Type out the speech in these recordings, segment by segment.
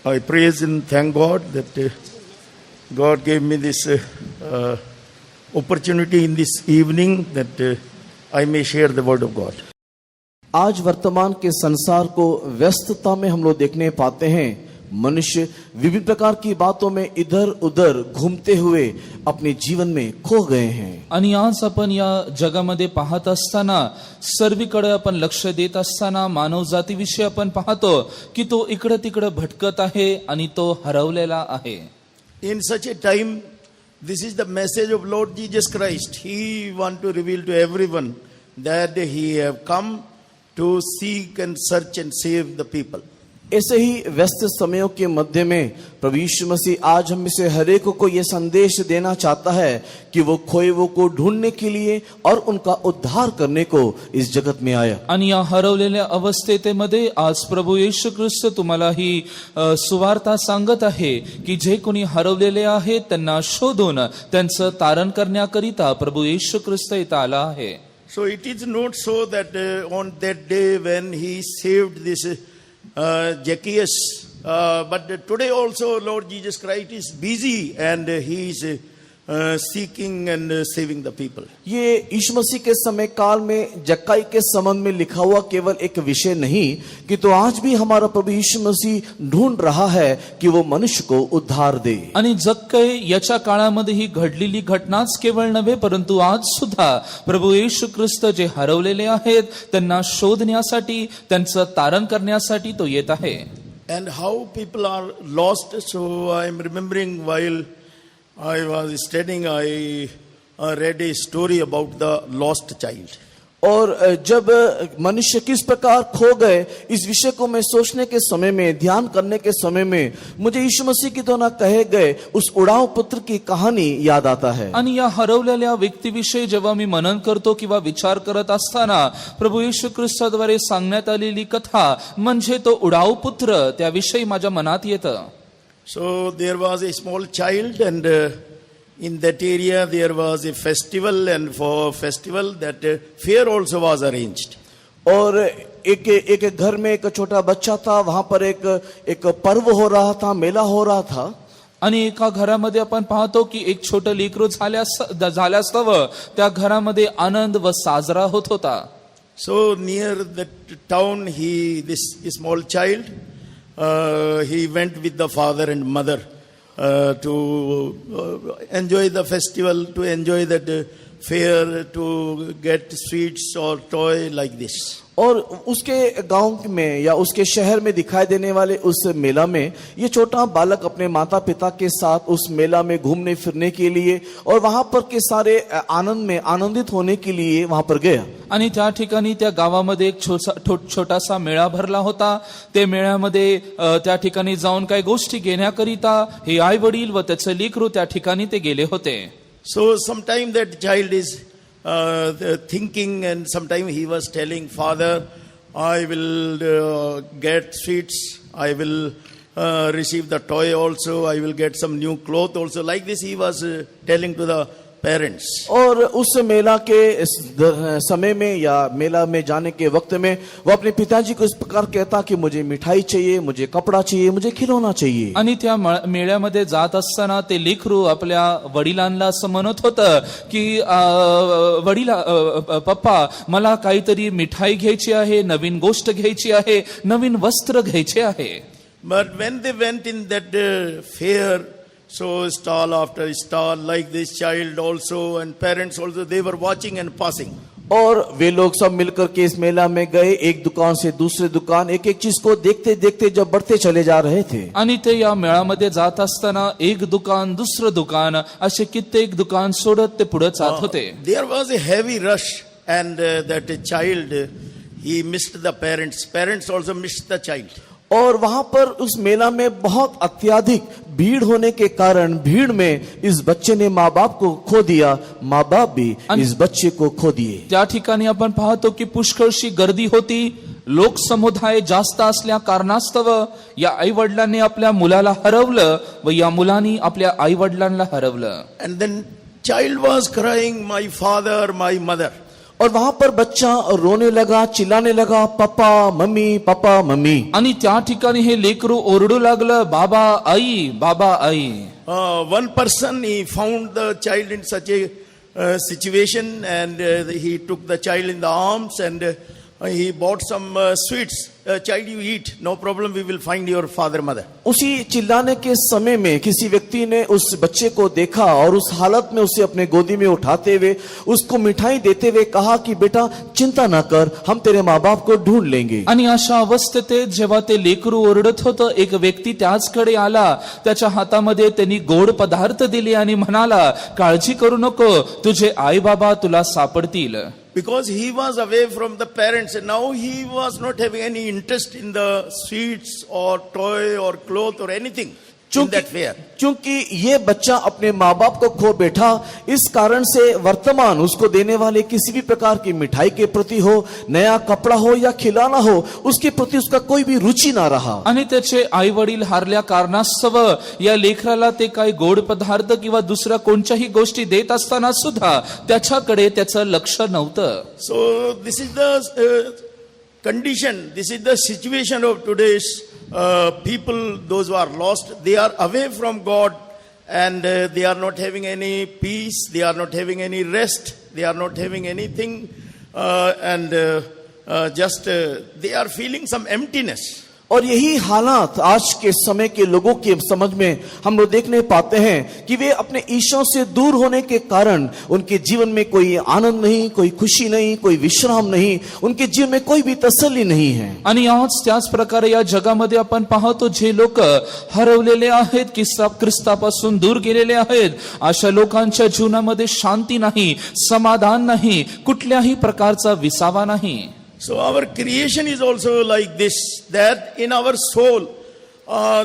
I praise and thank God that God gave me this opportunity in this evening that I may share the word of God. आज वर्तमान के संसार को व्यस्तता में हम लोग देखने पाते हैं। मनुष्य विभिन्न प्रकार की बातों में इधर उधर घूमते हुए अपने जीवन में खो गए हैं। आणि आज आपण या जगामध्ये पाहत असताना सर्वीकडे आपण लक्ष देत असताना मानव जातीविषयी आपण पाहतो की तो इकडे तिकडे भटकत आहे आणि तो हरवलेला आहे। In such a time, this is the message of Lord Jesus Christ. He want to reveal to everyone that he have come to seek and search and save the people. ऐसे ही व्यस्त समयों के मध्य में प्रभु यीशु मसीह आज हम में से हर एक को यह संदेश देना चाहता है कि वो खोए हुए को ढूंढने के लिए और उनका उद्धार करने को इस जगत में आया। आणि या हरवलेल्या अवस्थेमध्ये आज प्रभु येशू ख्रिस्त तुम्हाला ही सुवार्ता सांगत आहे की जे कोणी हरवलेले आहेत त्यांना शोधून त्यांचं तारण करण्याकरिता प्रभु येशू ख्रिस्त इथं आला आहे। So it is not so that on that day when he saved this Zacchaeus, but today also Lord Jesus Christ is busy and he is seeking and saving the people. ये यीशु मसीह के समय काल में जक्काई के संबंध में लिखा हुआ केवल एक विषय नहीं कि तो आज भी हमारा प्रभु यीशु मसीह ढूंढ रहा है कि वो मनुष्य को उद्धार दे। आणि जक्काई याच्या काळामध्ये ही घडलेली घटनाच केवळ नव्हे परंतु आज सुद्धा प्रभू येशू ख्रिस्त जे हरवलेले आहेत त्यांना शोधण्यासाठी त्यांचं तारण करण्यासाठी तो येत आहे। And how people are lost, so I am remembering while I was studying, I read a story about the lost child. और जब मनुष्य किस प्रकार खो गए इस विषय को मैं सोचने के समय में ध्यान करने के समय में मुझे यीशु मसीह की द्वारा कहे गए उस उड़ाऊ पुत्र की कहानी याद आता है। आणि या हरवलेल्या व्यक्तीविषयी जेव्हा मी मनन करतो किंवा विचार करत असताना प्रभू येशू ख्रिस्ताद्वारे सांगण्यात आलेली कथा म्हणजे तो उडाऊ पुत्र त्याविषयी माझ्या मनात येतं। So there was a small child and in that area there was a festival and for festival that fair also was arranged. और एक घर में एक छोटा बच्चा था, वहां पर एक पर्व हो रहा था, मेला हो रहा था। आणि एका घरामध्ये आपण पाहतो की एक छोटं लेकरू झाल्यास्तव त्या घरामध्ये आनंद व साजरा होत होता। So near that town this small child he went with the father and mother to enjoy the festival, to enjoy that fair, to get sweets or toy like this. और उसके गांव में या उसके शहर में दिखाई देने वाले उस मेला में ये छोटा बालक अपने माता पिता के साथ उस मेला में घूमने फिरने के लिए और वहां पर के सारे आनंद में आनंदित होने के लिए वहां पर गया। आणि त्या ठिकाणी त्या गावामध्ये एक छोटासा मेळा भरला होता। ते मेळ्यामध्ये त्या ठिकाणी जाऊन काही गोष्टी घेण्याकरिता हे आई वडील व त्याचे लेकरू त्या ठिकाणी ते गेले होते। So sometime that child is thinking and sometime he was telling father, I will get sweets, I will receive the toy also, I will get some new cloth also, like this he was telling to the parents. और उस मेला के समय में या मेला में जाने के वक्त में वो अपने पिताजी को इस प्रकार कहता कि मुझे मिठाई चाहिए, मुझे कपड़ा चाहिए, मुझे खिलौना चाहिए। आणि त्या मेळ्यामध्ये जात असताना ते लेकरू आपल्या वडिलांना असं म्हणत होतं की वडिला पप्पा मला काहीतरी मिठाई घ्यायची आहे, नवीन गोष्ट घ्यायची आहे, नवीन वस्त्र घ्यायचे आहे। But when they went in that fair, so stall after stall, like this child also and parents also, they were watching and passing. और वे लोग सब मिलकर के इस मेला में गए, एक दुकान से दूसरे दुकान, एक एक चीज को देखते देखते जब बढ़ते चले जा रहे थे। आणि ते या मेळामध्ये जात असताना एक दुकान दुसरं दुकान असे कित्येक दुकान सोडत ते पुढे जात होते। There was a heavy rush and that child he missed the parents also missed the child. और वहां पर उस मेला में बहुत अत्यधिक भीड़ होने के कारण भीड़ में इस बच्चे ने माँ बाप को खो दिया, माँ बाप भी इस बच्चे को खो दिए। त्या ठिकाणी आपण पाहतो की पुष्कळशी गर्दी होती, लोक समुदाय जास्त असल्या कारणास्तव या आई वडिलांनी आपल्या मुलाला हरवलं व या मुलांनी आपल्या आई वडिलांना हरवलं। And then child was crying, my father, my mother. और वहां पर बच्चा रोने लगा, चिल्लाने लगा, पापा मम्मी, पापा मम्मी. आणि त्या ठिकाणी हे लेकरू ओरडू लागलं, बाबा आई, बाबा आई. One person, he found the child in such a situation, and he took the child in the arms, and he bought some sweets. Child, you eat, no problem, we will find your father, mother. उसी चिल्लाने के समय में किसी व्यक्ति ने उस बच्चे को देखा और उस हालत में उसे अपने गोदी में उठाते हुए उसको मिठाई देते हुए कहा कि बेटा चिंता ना कर, हम तेरे माँ बाप को ढूंढ लेंगे. आणि अशा अवस्थेत जेव्हा ते लेकरू ओरडत होतं, एक व्यक्ती त्याचकडे आला, त्याच्या हातामध्ये त्यांनी गोड पदार्थ दिले आणि म्हणाला, काळजी करू नको, तुझे आई बाबा तुला सापडतील. Because he was away from the parents, and now he was not having any interest in the sweets or toy or cloth or anything in that fear. क्योंकि ये बच्चा अपने माँ बाप को खो बैठा, इस कारण से वर्तमान उसको देने वाले किसी भी प्रकार की मिठाई के प्रति हो, नया कपड़ा हो या खिलौना हो, उसके प्रति उसका कोई भी रुचि ना रहा. आणि त्याचे आई वडील हारल्या कारणास्तव या लेकराला ते काही गोड पदार्थ किंवा दुसऱ्या कोणत्याही गोष्टी देत असताना सुद्धा त्याच्याकडे त्याचं लक्ष नव्हतं. So this is the condition, this is the situation of today's people, those who are lost. They are away from God, and they are not having any peace, they are not having any rest, they are not having anything, and just they are feeling some emptiness. और यही हालात आज के समय के लोगों के समझ में हम लोग देखने पाते हैं कि वे अपने ईश्वर से दूर होने के कारण उनके जीवन में कोई आनंद नहीं, कोई खुशी नहीं, कोई विश्राम नहीं, उनके जीवन में कोई भी तसल्ली नहीं है. आणि आज त्याच प्रकारे या जगामध्ये आपण पाहतो, जे लोक हरवलेले आहेत, ख्रिस्तापासून दूर गेलेले आहेत, अशा लोकांच्या जीवनामध्ये शांती नाही, समाधान नाही, कुठल्याही प्रकारचा विसावा नाही. So our creation is also like this, that in our soul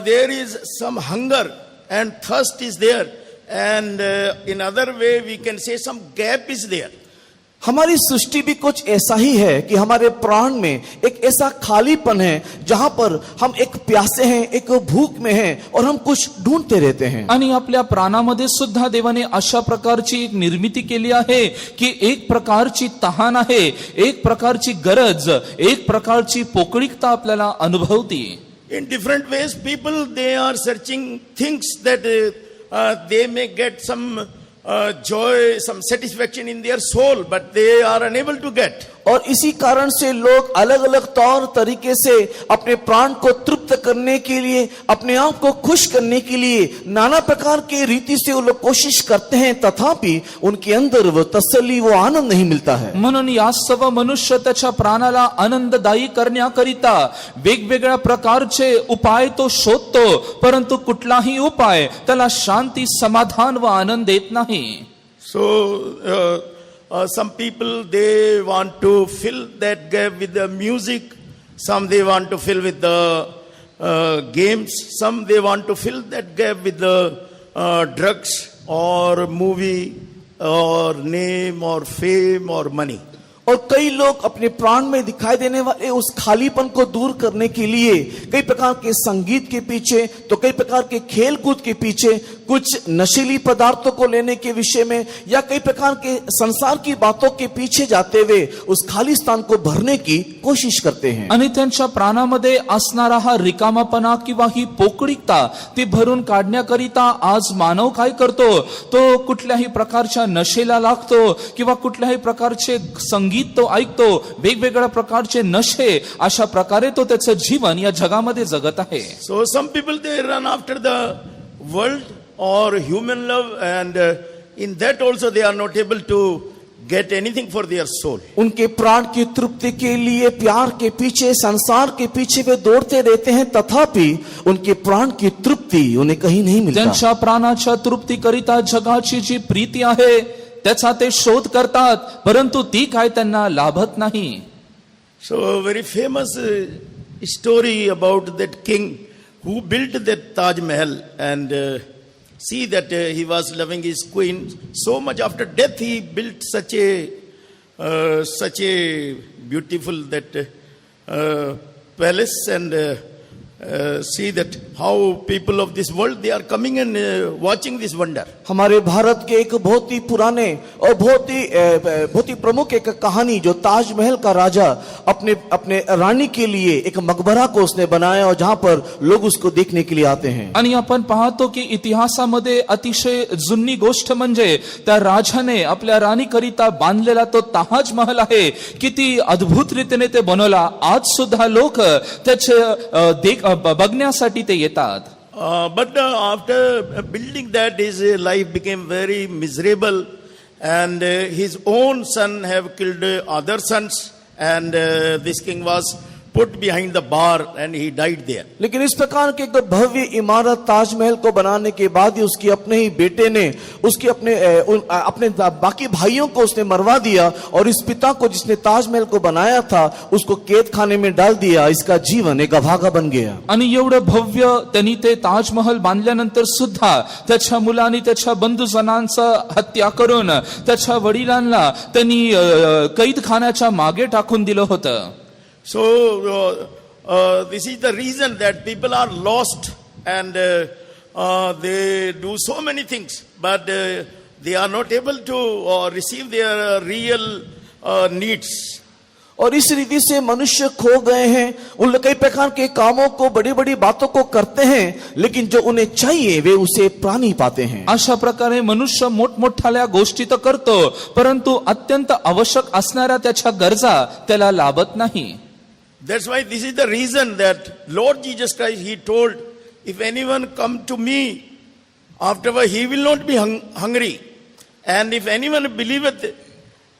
there is some hunger and thirst is there, and in other way we can say some gap is there. हमारी सृष्टि भी कुछ ऐसा ही है कि हमारे प्राण में एक ऐसा खालीपन है जहां पर हम एक प्यासे हैं, एक भूख में हैं और हम कुछ ढूंढते रहते हैं. आणि आपल्या प्राणामध्ये सुद्धा देवाने अशा प्रकारची एक निर्मिती केली आहे की एक प्रकारची तहान आहे, एक प्रकारची गरज, एक प्रकारची पोकळीकता आपल्याला अनुभवती. In different ways people, they are searching things that they may get some joy, some satisfaction in their soul, but they are unable to get. और इसी कारण से लोग अलग अलग तौर तरीके से अपने प्राण को तृप्त करने के लिए, अपने आप को खुश करने के लिए नाना प्रकार के रीति से वो लोग कोशिश करते हैं, तथापि उनके अंदर वो तसल्ली, वो आनंद नहीं मिलता है. म्हणून या सर्व मनुष्य त्याच्या प्राणाला आनंददायी करण्याकरिता वेगवेगळ्या प्रकारचे उपाय तो शोधतो, परंतु कुठलाही उपाय त्याला शांती, समाधान व आनंद देत नाही. So some people, they want to fill that gap with the music, some they want to fill with the games, some they want to fill that gap with the drugs or movie or name or fame or money. और कई लोग अपने प्राण में दिखाई देने वाले उस खालीपन को दूर करने के लिए कई प्रकार के संगीत के पीछे, तो कई प्रकार के खेल कूद के पीछे, कुछ नशीली पदार्थों को लेने के विषय में या कई प्रकार के संसार की बातों के पीछे जाते हुए उस खाली स्थान को भरने की कोशिश करते हैं. आणि त्यांच्या प्राणामध्ये असणारा हा रिकामापणा किंवा ही पोकळीकता ती भरून काढण्याकरिता आज मानव काय करतो, तो कुठल्याही प्रकारच्या नशेला लागतो किंवा कुठल्याही प्रकारचे संगीत तो ऐकतो, वेगवेगळ्या प्रकारचे नशे, अशा प्रकारे तो त्याचं जीवन या जगामध्ये जगत आहे. So some people, they run after the world or human love, and in that also they are not able to get anything for their soul. उनके प्राण की तृप्ति के लिए प्यार के पीछे, संसार के पीछे वे दौड़ते रहते हैं, तथापि उनके प्राण की तृप्ति उन्हें कहीं नहीं मिलता. त्यांच्या प्राणाच्या तृप्तीकरिता जगाची जी प्रीती आहे त्याचा ते शोध करतात, परंतु ती काय त्यांना लाभत नाही. So very famous story about that king who built that Taj Mahal, and see that he was loving his queen so much. After death he built such a beautiful that palace, and see that how people of this world, they are coming and watching this wonder. हमारे भारत के एक बहुत ही पुराने और बहुत ही प्रमुख एक कहानी, जो ताजमहल का राजा अपने अपने रानी के लिए एक मकबरा को उसने बनाया और जहां पर लोग उसको देखने के लिए आते हैं. आणि आपण पाहतो की इतिहासामध्ये अतिशय जुनी गोष्ट म्हणजे त्या राजाने आपल्या राणीकरिता बांधलेला तो ताजमहल आहे. किती अद्भुत रीतीने ते बनवला. आज सुद्धा लोक त्याचे बघण्यासाठी ते येतात. But after building that, his life became very miserable, and his own son have killed other sons, and this king was put behind the bar and he died there. लेकिन इस प्रकार के एक भव्य इमारत ताजमहल को बनाने के बाद ही उसकी अपने ही बेटे ने उसके अपने बाकी भाइयों को उसने मरवा दिया और इस पिता को जिसने ताजमहल को बनाया था उसको कैद खाने में डाल दिया. इसका जीवन एक अभागा बन गया. आणि एवढं भव्य त्यांनी ते ताजमहल बांधल्यानंतर सुद्धा त्याच्या मुलांनी त्याच्या बंधुजनांचं हत्या करून त्याच्या वडिलांना त्यांनी कैद खाण्याच्या मागे टाकून दिलं होतं. So this is the reason that people are lost, and they do so many things, but they are not able to receive their real needs. और इस रीति से मनुष्य खो गए हैं. उन कई प्रकार के कामों को, बड़ी बड़ी बातों को करते हैं, लेकिन जो उन्हें चाहिए वे उसे पा नहीं पाते हैं. अशा प्रकारे मनुष्य मोठमोठ्या गोष्टी तर करतो, परंतु अत्यंत आवश्यक असणाऱ्या त्याच्या गरजा त्याला लाभत नाही. That's why this is the reason that Lord Jesus Christ, he told, if anyone come to me, afterward he will not be hungry, and if anyone believeth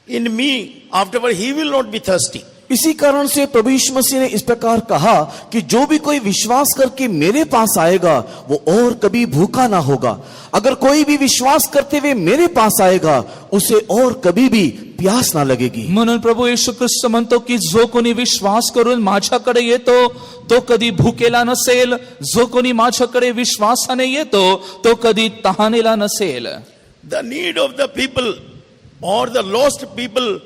in me, afterward he will not be thirsty. इसी कारण से प्रभु यीशु मसीह ने इस प्रकार कहा कि जो भी कोई विश्वास करके मेरे पास आएगा वो और कभी भूखा ना होगा. अगर कोई भी विश्वास करते हुए मेरे पास आएगा उसे और कभी भी प्यास ना लगेगी. म्हणून प्रभू येशू ख्रिस्त म्हणतो की जो कोणी विश्वास करून माझ्याकडे येतो तो कधी भुकेला नसेल. जो कोणी माझ्याकडे विश्वासाने येतो तो कधी तहानेला नसेल. The need of the people or the lost people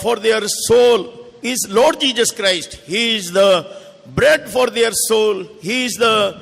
for their soul is Lord Jesus Christ. He is the bread for their soul. He is the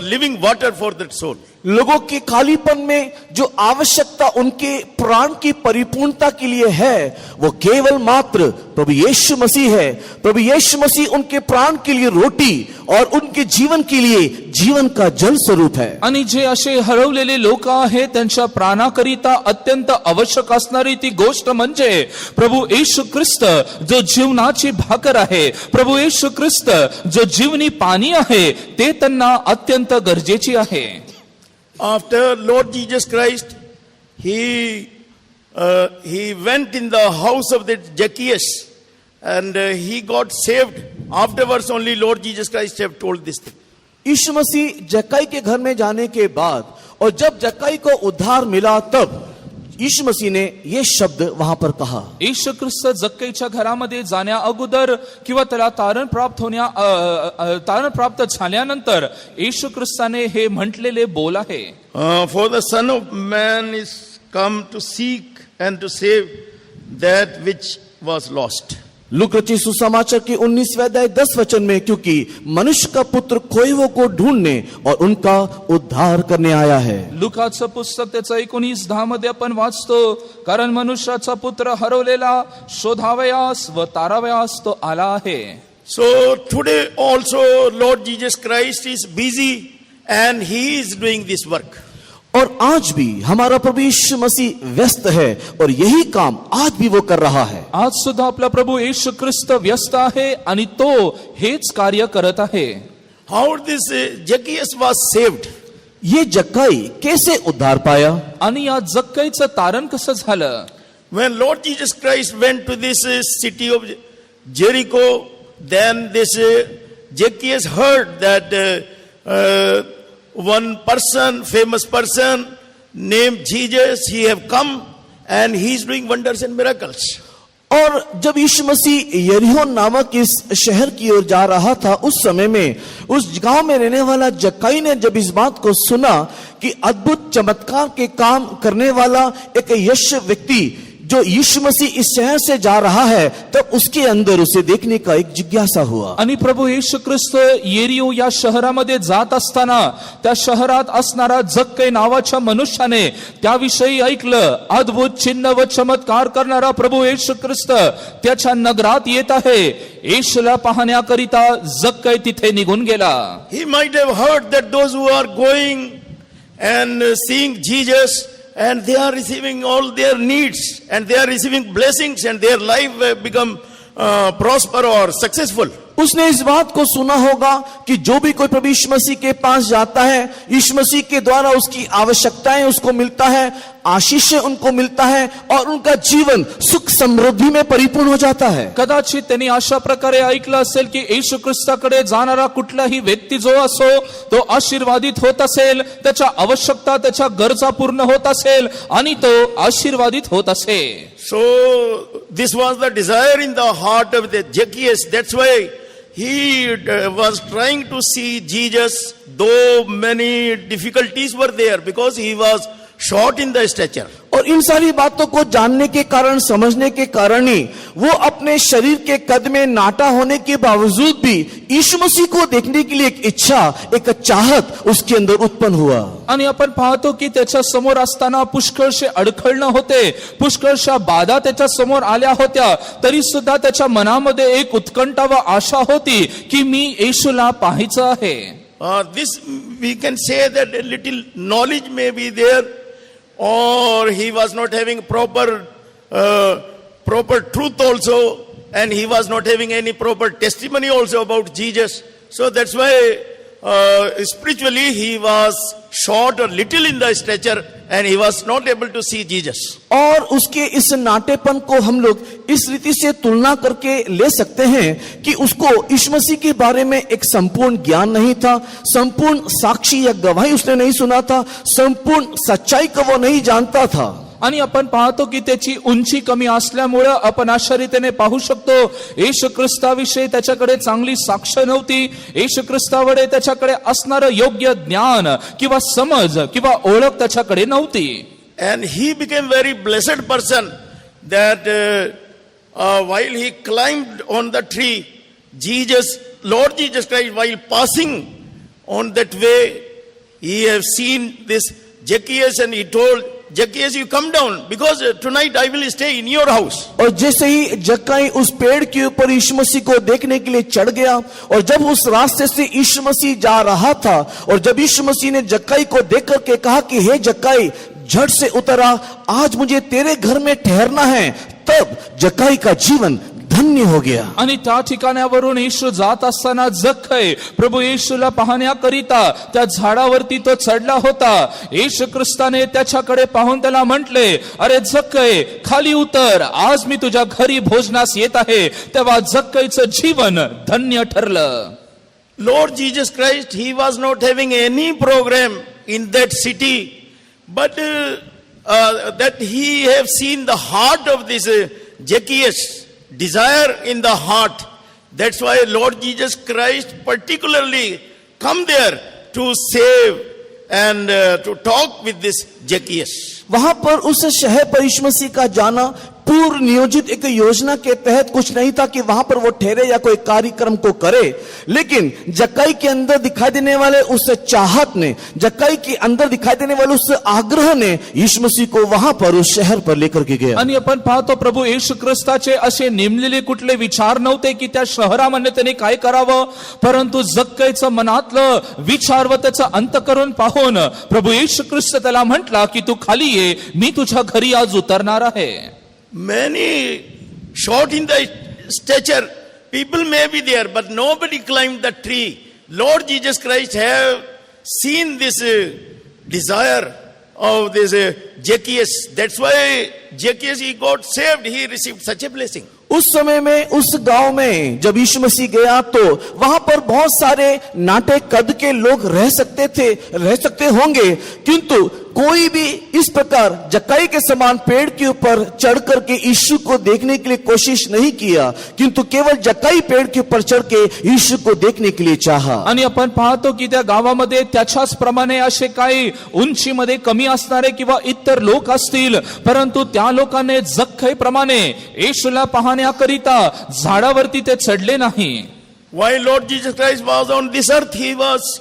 living water for that soul. लोगों के खालीपन में जो आवश्यकता उनके प्राण की परिपूर्णता के लिए है वो केवल मात्र प्रभु यीशु मसीह है. प्रभु यीशु मसीह उनके प्राण के लिए रोटी और उनके जीवन के लिए जीवन का जल स्वरूप है. आणि जे असे हरवलेले लोक आहेत त्यांच्या प्राणाकरिता अत्यंत आवश्यक असणारी ती गोष्ट म्हणजे प्रभू येशू ख्रिस्त जो जीवनाची भाकर आहे. प्रभू येशू ख्रिस्त जो जीवनी पाणी आहे ते त्यांना अत्यंत गरजेची आहे. After Lord Jesus Christ, he went in the house of the Zacchaeus, and he got saved. Afterwards only Lord Jesus Christ have told this thing. यीशु मसीह जक्कई के घर में जाने के बाद और जब जक्कई को उद्धार मिला तब यीशु मसीह ने ये शब्द वहां पर कहा. येशू ख्रिस्त जक्कईच्या घरामध्ये जाण्या अगोदर किंवा त्याला तारण प्राप्त झाल्यानंतर येशू ख्रिस्ताने हे म्हटलेले बोल आहे. For the Son of Man is come to seek and to save that which was lost. लूका रचित सुसमाचार की 19वें अध्याय 10 वचन में, क्योंकि मनुष्य का पुत्र खोए हुओं को ढूंढने और उनका उद्धार करने आया है. लुकाचं पुस्तक त्याचं 19:10 मध्ये आपण वाचतो, कारण मनुष्याचा पुत्र हरवलेला शोधावयास व तारावयास तो आला आहे. So today also Lord Jesus Christ is busy and he is doing this work. और आज भी हमारा प्रभु यीशु मसीह व्यस्त है और यही काम आज भी वो कर रहा है. आज सुद्धा आपला प्रभू येशू ख्रिस्त व्यस्त आहे आणि तो हेच कार्य करत आहे. How this Zacchaeus was saved? ये जक्कई कैसे उद्धार पाया आणि या जक्कईचं तारण कसं झालं? When Lord Jesus Christ went to this city of Jericho, then this Zacchaeus heard that one person, famous person named Jesus, he have come and he is doing wonders and miracles. और जब यीशु मसीह यरीहो नामक इस शहर की ओर जा रहा था उस समय में उस गांव में रहने वाला जक्कई ने जब इस बात को सुना कि अद्भुत चमत्कार के काम करने वाला एक यश व्यक्ति जो यीशु मसीह इस शहर से जा रहा है, तब उसके अंदर उसे देखने का एक जिज्ञासा हुआ। आणि प्रभू येशू ख्रिस्त येरियो या शहरामध्ये जात असताना त्या शहरात असणारा जक्कै नावाच्या मनुष्याने त्याविषयी ऐकलं। अद्भुत चिन्ह व चमत्कार करणारा प्रभू येशू ख्रिस्त त्याच्या नगरात येत आहे। येशूला पाहण्याकरिता जक्कै तिथे निघून गेला। He might have heard that those who are going and seeing Jesus, and they are receiving all their needs, and they are receiving blessings, and their life become prosper or successful. उसने इस बात को सुना होगा कि जो भी कोई प्रभु यीशु मसीह के पास जाता है, यीशु मसीह के द्वारा उसकी आवश्यकताएं उसको मिलता है, आशीष उनको मिलता है और उनका जीवन सुख समृद्धि में परिपूर्ण हो जाता है। कदाचित त्यांनी अशा प्रकारे ऐकलं असेल की येशू ख्रिस्ताकडे जाणारा कुठलाही व्यक्ती जो असो तो आशीर्वादित होत असेल, त्याच्या आवश्यकता त्याच्या गरजा पूर्ण होत असेल आणि तो आशीर्वादित होत असे। So this was the desire in the heart of the Zacchaeus. That's why he was trying to see Jesus, though many difficulties were there, because he was short in the stature. और इन सारी बातों को जानने के कारण, समझने के कारण ही वो अपने शरीर के कद में नाटा होने के बावजूद भी यीशु मसीह को देखने के लिए एक इच्छा, एक चाहत उसके अंदर उत्पन्न हुआ। आणि आपण पाहतो की त्याच्या समोर असताना पुष्कळशे अडखळणं होते, पुष्कळशा बाधा त्याच्या समोर आल्या होत्या, तरी सुद्धा त्याच्या मनामध्ये एक उत्कंठा व आशा होती की मी येशूला पाहायचं आहे। This we can say that a little knowledge may be there, or he was not having proper truth also, and he was not having any proper testimony also about Jesus. So that's why spiritually he was short or little in the stature, and he was not able to see Jesus. और उसके इस नाटेपन को हम लोग इस रीति से तुलना करके ले सकते हैं कि उसको यीशु मसीह के बारे में एक संपूर्ण ज्ञान नहीं था, संपूर्ण साक्षी या गवाही उसने नहीं सुना था, संपूर्ण सच्चाई को वो नहीं जानता था। आणि आपण पाहतो की त्याची उंची कमी असल्यामुळे आपण अशा रीतीने पाहू शकतो येशू ख्रिस्ताविषयी त्याच्याकडे चांगली साक्ष नव्हती, येशू ख्रिस्ताकडे त्याच्याकडे असणारं योग्य ज्ञान किंवा समज किंवा ओळख त्याच्याकडे नव्हती। And he became very blessed person that while he climbed on the tree, Lord Jesus Christ, while passing on that way, he have seen this Zacchaeus, and he told Zacchaeus, you come down, because tonight I will stay in your house. और जैसे ही जक्कई उस पेड़ के ऊपर यीशु मसीह को देखने के लिए चढ़ गया, और जब उस रास्ते से यीशु मसीह जा रहा था, और जब यीशु मसीह ने जक्कई को देख करके कहा कि हे जक्कई, झट से उतरा, आज मुझे तेरे घर में ठहरना है, तब जक्कई का जीवन धन्य हो गया। आणि त्या ठिकाणावरून येशू जात असताना जक्कै प्रभू येशूला पाहण्याकरिता त्या झाडावरती तो चढला होता। येशू ख्रिस्ताने त्याच्याकडे पाहून त्याला म्हटले, अरे जक्कै, खाली उतर, आज मी तुझ्या घरी भोजनास येत आहे। तेव्हा जक्कैचं जीवन धन्य ठरलं। Lord Jesus Christ, he was not having any program in that city, but that he have seen the heart of this Zacchaeus, desire in the heart. That's why Lord Jesus Christ particularly come there to save and to talk with this Zacchaeus. वहां पर उस शहर पर यीशु मसीह का जाना पूर्व नियोजित एक योजना के तहत कुछ नहीं था कि वहां पर वो ठहरे या कोई कार्यक्रम को करे, लेकिन जक्कई के अंदर दिखाई देने वाले उस चाहत ने, जक्कई के अंदर दिखाई देने वाले उस आग्रह ने यीशु मसीह को वहां पर उस शहर पर लेकर के गया। आणि आपण पाहतो प्रभू येशू ख्रिस्ताचे असे नेमलेले कुठले विचार नव्हते की त्या शहरामध्ये त्याने काय करावं, परंतु जक्कईचं मनातलं विचार व त्याचा अंतःकरण पाहून प्रभू येशू ख्रिस्त त्याला म्हटला की तू खाली ये, मी तुझ्या घरी आज उतरणार आहे। Many short in the stature people may be there, but nobody climbed the tree. Lord Jesus Christ have seen this desire of this Zacchaeus. That's why Zacchaeus, he got saved, he received such a blessing. उस समय में उस गांव में जब यीशु मसीह गया तो वहां पर बहुत सारे नाटे कद के लोग रह सकते होंगे, किंतु कोई भी इस प्रकार जक्कई के समान पेड़ के ऊपर चढ़ करके यीशु को देखने के लिए कोशिश नहीं किया, किंतु केवळ जक्कई पेड़ के ऊपर चढ़ के यीशु को देखने के लिए चाहा. आणि आपण पाहतो की त्या गावामध्ये त्याच्याच प्रमाणे असे काही उंचीमध्ये कमी असणारे किंवा इतर लोक असतील, परंतु त्या लोकांनी जक्कई प्रमाणे येशूला पाहण्याकरिता झाडावरती ते चढले नाही. While Lord Jesus Christ was on this earth, he was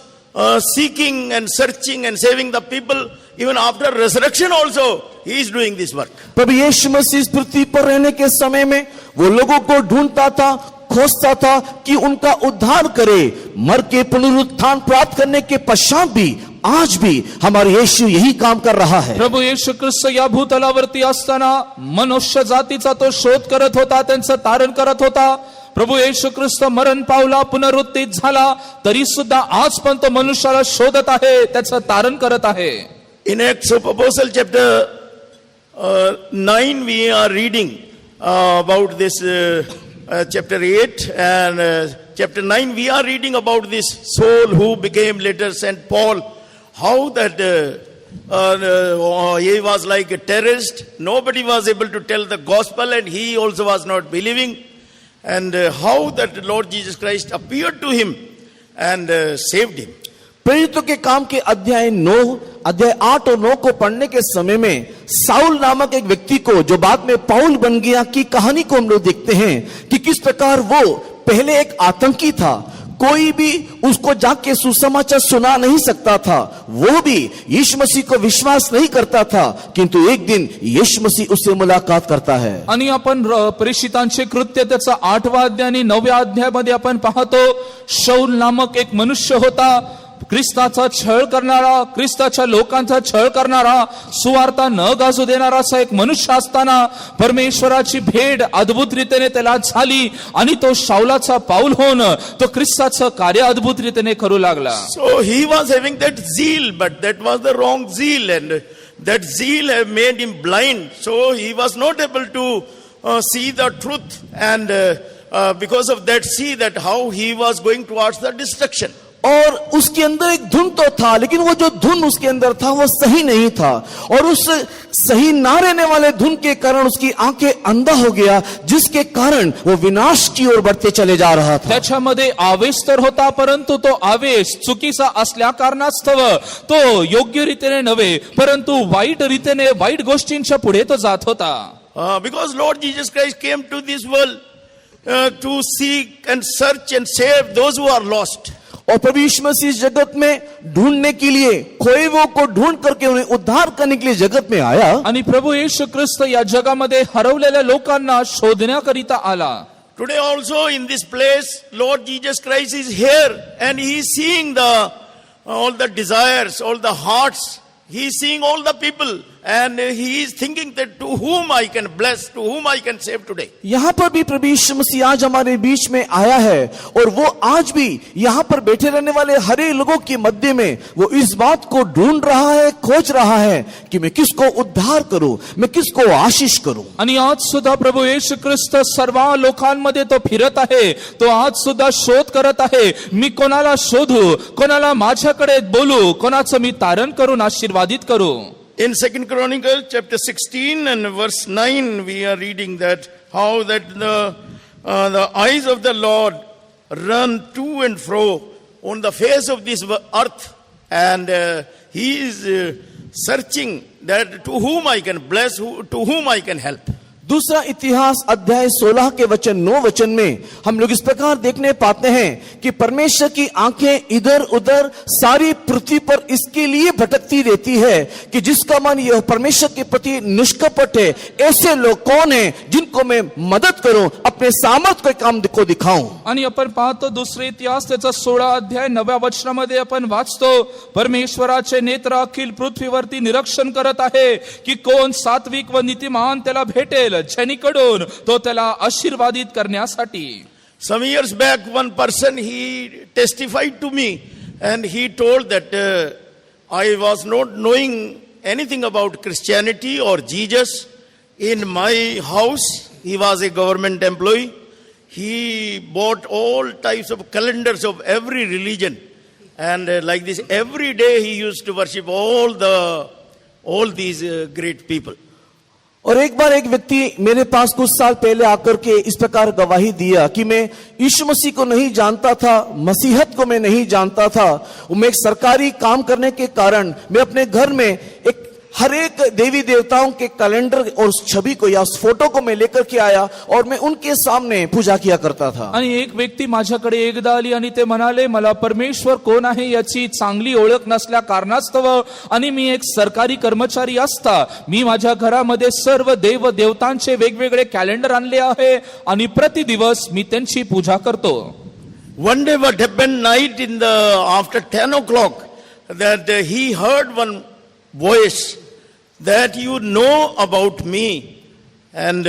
seeking and searching and saving the people. Even after resurrection also, he is doing this work. प्रभु यीशु मसीह इस पृथ्वी पर रहने के समय में वो लोगों को ढूंढता था, खोजता था कि उनका उद्धार करे. मर के पुनरुत्थान प्राप्त करने के पश्चात भी आज भी हमारे यीशु यही काम कर रहा है. प्रभू येशू ख्रिस्त या भूतलावरती असताना मनुष्य जातीचा तो शोध करत होता, त्यांचं तारण करत होता. प्रभू येशू ख्रिस्त मरण पावला, पुनरुत्थित झाला, तरी सुद्धा आज पण तो मनुष्याला शोधत आहे, त्याचं तारण करत आहे. In Acts of Apostle chapter 9 we are reading about this chapter 8 and chapter 9 we are reading about this Saul who became later Saint Paul, how that he was like a terrorist. Nobody was able to tell the gospel and he also was not believing, and how that Lord Jesus Christ appeared to him and saved him. प्रेरितों के काम के अध्याय 8 और 9 को पढ़ने के समय में साउल नामक एक व्यक्ति को, जो बाद में पाउल बन गया, की कहानी को हम लोग देखते हैं कि किस प्रकार वो पहले एक आतंकी था. कोई भी उसको जाके सुसमाचार सुना नहीं सकता था, वो भी यीशु मसीह को विश्वास नहीं करता था, किंतु एक दिन यीशु मसीह उससे मुलाकात करता है. आणि आपण प्रेषितांचे कृत्य त्याचा 8वा अध्याय आणि 9व्या अध्यायामध्ये आपण पाहतो, शाऊल नामक एक मनुष्य होता, ख्रिस्ताचा छळ करणारा, ख्रिस्ताच्या लोकांचा छळ करणारा, सुवार्ता न गाजू देणारा असा एक मनुष्य असताना परमेश्वराची भेट अद्भुत रीतीने त्याला झाली आणि तो शाऊलाचा पाऊल होऊन तो ख्रिस्ताचं कार्य अद्भुत रीतीने करू लागला. So he was having that zeal, but that was the wrong zeal, and that zeal have made him blind. So he was not able to see the truth, and because of that, see that how he was going towards the destruction. और उसके अंदर एक धुन तो था, लेकिन वो जो धुन उसके अंदर था वो सही नहीं था, और उस सही ना रहने वाले धुन के कारण उसकी आंखें अंधा हो गया, जिसके कारण वो विनाश की ओर बढ़ते चले जा रहा था. त्याच्यामध्ये आवेश तर होता, परंतु तो आवेश चुकीचा असल्या कारणास्तव तो योग्य रीतीने नव्हे, परंतु वाईट रीतीने वाईट गोष्टींच्या पुढे तो जात होता. Because Lord Jesus Christ came to this world to seek and search and save those who are lost. और प्रभु यीशु मसीह इस जगत में ढूंढने के लिए, खोए हुओं को ढूंढ करके उन्हें उद्धार करने के लिए जगत में आया. आणि प्रभू येशू ख्रिस्त या जगामध्ये हरवलेल्या लोकांना शोधण्याकरिता आला. Today also in this place, Lord Jesus Christ is here and he is seeing all the desires, all the hearts. He is seeing all the people and he is thinking that to whom I can bless, to whom I can save today. यहाँ पर भी प्रभु यीशु मसीह आज हमारे बीच में आया है, और वो आज भी यहाँ पर बैठे रहने वाले हर एक लोगों के मध्य में वो इस बात को ढूंढ रहा है, खोज रहा है कि मैं किसको उद्धार करूं, मैं किसको आशीष करूं. आणि आज सुद्धा प्रभू येशू ख्रिस्त सर्व लोकांमध्ये तो फिरत आहे, तो आज सुद्धा शोध करत आहे, मी कोणाला शोधू, कोणाला माझ्याकडे बोलू, कोणाचं मी तारण करून आशीर्वादित करू. In 2 Chronicles chapter 16 and verse 9 we are reading that how that the eyes of the Lord run to and fro on the face of this earth, and he is searching that to whom I can bless, to whom I can help. दूसरा इतिहास अध्याय 16 के वचन 9 वचन में हम लोग इस प्रकार देखने पाते हैं कि परमेश्वर की आंखें इधर उधर सारी पृथ्वी पर इसके लिए भटकती रहती है कि जिसका मन यह परमेश्वर के प्रति निष्कपट है, ऐसे लोग कौन हैं जिनको मैं मदद करूं, अपने सामर्थ्य के काम को दिखाऊं. आणि आपण पाहतो दुसरे इतिहास त्याचा 16 अध्याय 9व्या वचनामध्ये आपण वाचतो, परमेश्वराचे नेत्र अखिल पृथ्वीवरती निरीक्षण करत आहे की कोण सात्विक व नीतिमान त्याला भेटेल, जेणेकरून तो त्याला आशीर्वादित करण्यासाठी. Some years back one person he testified to me and he told that I was not knowing anything about Christianity or Jesus. In my house, he was a government employee. He bought all types of calendars of every religion. And like this, every day he used to worship all these great people. और एक बार एक व्यक्ति मेरे पास कुछ साल पहले आकर के इस प्रकार गवाही दिया कि मैं यीशु मसीह को नहीं जानता था, मसीहत को मैं नहीं जानता था। मैं एक सरकारी काम करने के कारण मैं अपने घर में एक हर एक देवी देवताओं के कैलेंडर और उस छवि को या उस फोटो को मैं लेकर के आया और मैं उनके सामने पूजा किया करता था। आणि एक व्यक्ती माझ्याकडे एकदा आली आणि ते म्हणाले, मला परमेश्वर कोण आहे याची चांगली ओळख नसल्या कारणास्तव आणि मी एक सरकारी कर्मचारी असता मी माझ्या घरामध्ये सर्व देव देवतांचे वेगवेगळे कॅलेंडर आणले आहे आणि प्रति दिवस मी त्यांची पूजा करतो. One day what happened night after 10 o'clock that he heard one voice that you know about me, and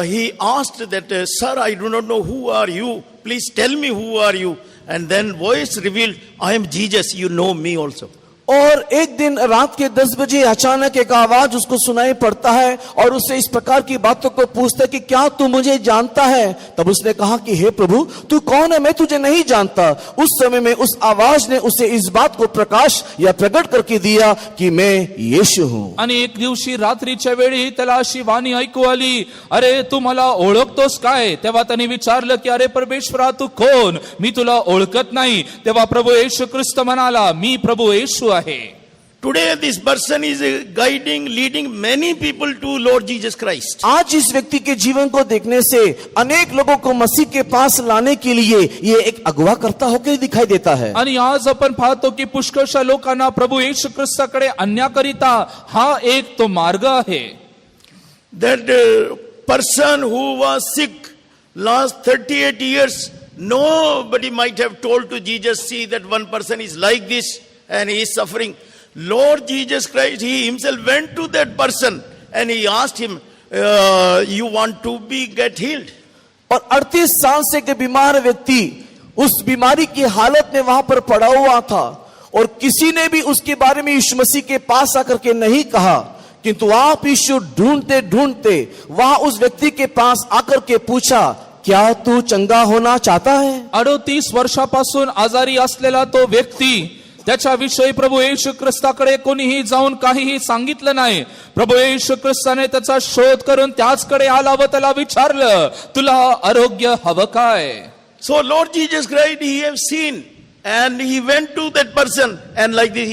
he asked that sir, I do not know who are you, please tell me who are you. And then voice revealed, I am Jesus, you know me also. और एक दिन रात के 10 बजे अचानक एक आवाज उसको सुनाई पड़ता है और उससे इस प्रकार की बातों को पूछता है कि क्या तू मुझे जानता है? तब उसने कहा कि हे प्रभु, तू कौन है? मैं तुझे नहीं जानता। उस समय में उस आवाज ने उसे इस बात को प्रकाश या प्रकट करके दिया कि मैं यीशु हूं। आणि एक दिवशी रात्रीच्या वेळी त्याला अशी वाणी ऐकू आली, अरे तू मला ओळखतोस काय? तेव्हा त्याने विचारलं की अरे परमेश्वरा तू कोण? मी तुला ओळखत नाही. तेव्हा प्रभू येशू ख्रिस्त म्हणाला, मी प्रभू येशू आहे. Today this person is guiding, leading many people to Lord Jesus Christ. आज इस व्यक्ति के जीवन को देखने से अनेक लोगों को मसीह के पास लाने के लिए ये एक अगुवा करता होकर दिखाई देता है। आणि आज आपण पाहतो की पुष्कळशा लोकांना प्रभू येशू ख्रिस्ताकडे आणण्याकरिता हा एक तो मार्ग आहे. That person who was sick last 38 years, nobody might have told to Jesus, see that one person is like this and he is suffering. Lord Jesus Christ, he himself went to that person and he asked him, you want to get healed? और 38 साल से के बीमार व्यक्ति उस बीमारी की हालत में वहां पर पड़ा हुआ था और किसी ने भी उसके बारे में यीशु मसीह के पास आकर के नहीं कहा, किंतु आप यीशु ढूंढते ढूंढते वहां उस व्यक्ति के पास आकर के पूछा, क्या तू चंगा होना चाहता है? 38 वर्षापासून आजारी असलेला तो व्यक्ती, त्याच्याविषयी प्रभू येशू ख्रिस्ताकडे कोणीही जाऊन काहीही सांगितलं नाही. प्रभू येशू ख्रिस्ताने त्याचा शोध करून त्याचकडे आला व त्याला विचारलं, तुला आरोग्य हवं काय? So Lord Jesus Christ, he have seen and he went to that person and like this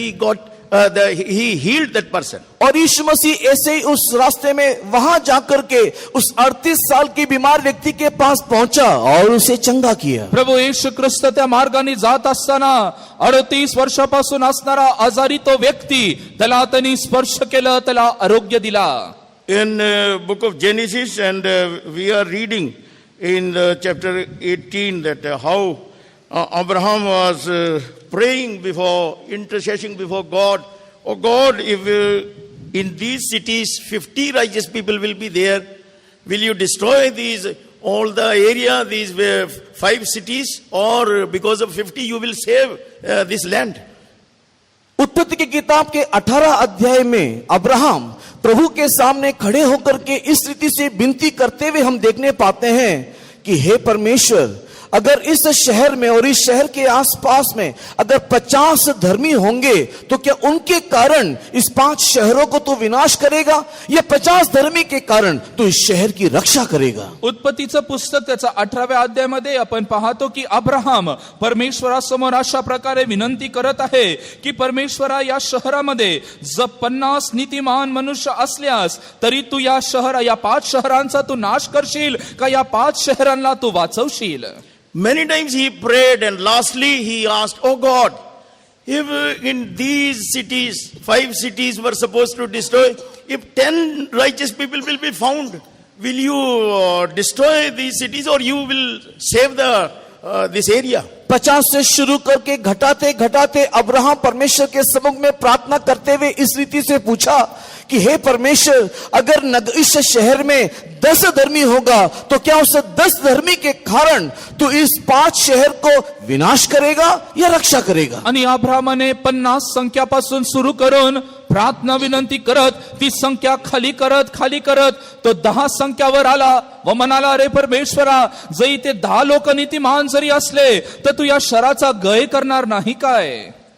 he healed that person. और यीशु मसीह ऐसे ही उस रास्ते में वहां जाकर के उस 38 साल के बीमार व्यक्ति के पास पहुंचा और उसे चंगा किया. प्रभू येशू ख्रिस्त त्या मार्गाने जात असताना 38 वर्षापासून असणारा आजारी तो व्यक्ती, त्याला त्यांनी स्पर्श केलं, त्याला आरोग्य दिला. In book of Genesis, and we are reading in the chapter 18 that how Abraham was praying before, intercession before God. Oh God, if in these cities 50 righteous people will be there, will you destroy all the area, these 5 cities, or because of 50 you will save this land? उत्पत्ति की किताब के 18 अध्याय में Abraham प्रभु के सामने खड़े होकर के इस रीति से विनती करते हुए हम देखने पाते हैं कि हे परमेश्वर, अगर इस शहर में और इस शहर के आसपास में अगर 50 धर्मी होंगे तो क्या उनके कारण इस 5 शहरों को तो विनाश करेगा या 50 धर्मी के कारण तो इस शहर की रक्षा करेगा? उत्पत्तीचं पुस्तक त्याचा 18व्या अध्यायामध्ये आपण पाहतो की अब्राहम परमेश्वरासमोर अशा प्रकारे विनंती करत आहे की परमेश्वरा, या शहरामध्ये जर 50 नीतिमान मनुष्य असल्यास तरी तू या 5 शहरांचा तू नाश करशील का या 5 शहरांना तू वाचवशील? Many times he prayed and lastly he asked, oh God, if in these cities, 5 cities were supposed to destroy, if 10 righteous people will be found, will you destroy these cities or you will save this area? 50 से शुरू करके घटाते घटाते Abraham परमेश्वर के सम्मुख में प्रार्थना करते हुए इस रीति से पूछा कि हे परमेश्वर, अगर इस शहर में 10 धर्मी होगा तो क्या उस 10 धर्मी के कारण तू इस 5 शहर को विनाश करेगा या रक्षा करेगा? आणि अब्राहमाने 50 संख्यापासून सुरू करून प्रार्थना विनंती करत ती संख्या खाली करत तो 10 संख्यावर आला व म्हणाला, अरे परमेश्वरा, जरी ते 10 लोक नीतिमान जरी असले तर तू या शहराचा गय करणार नाही काय?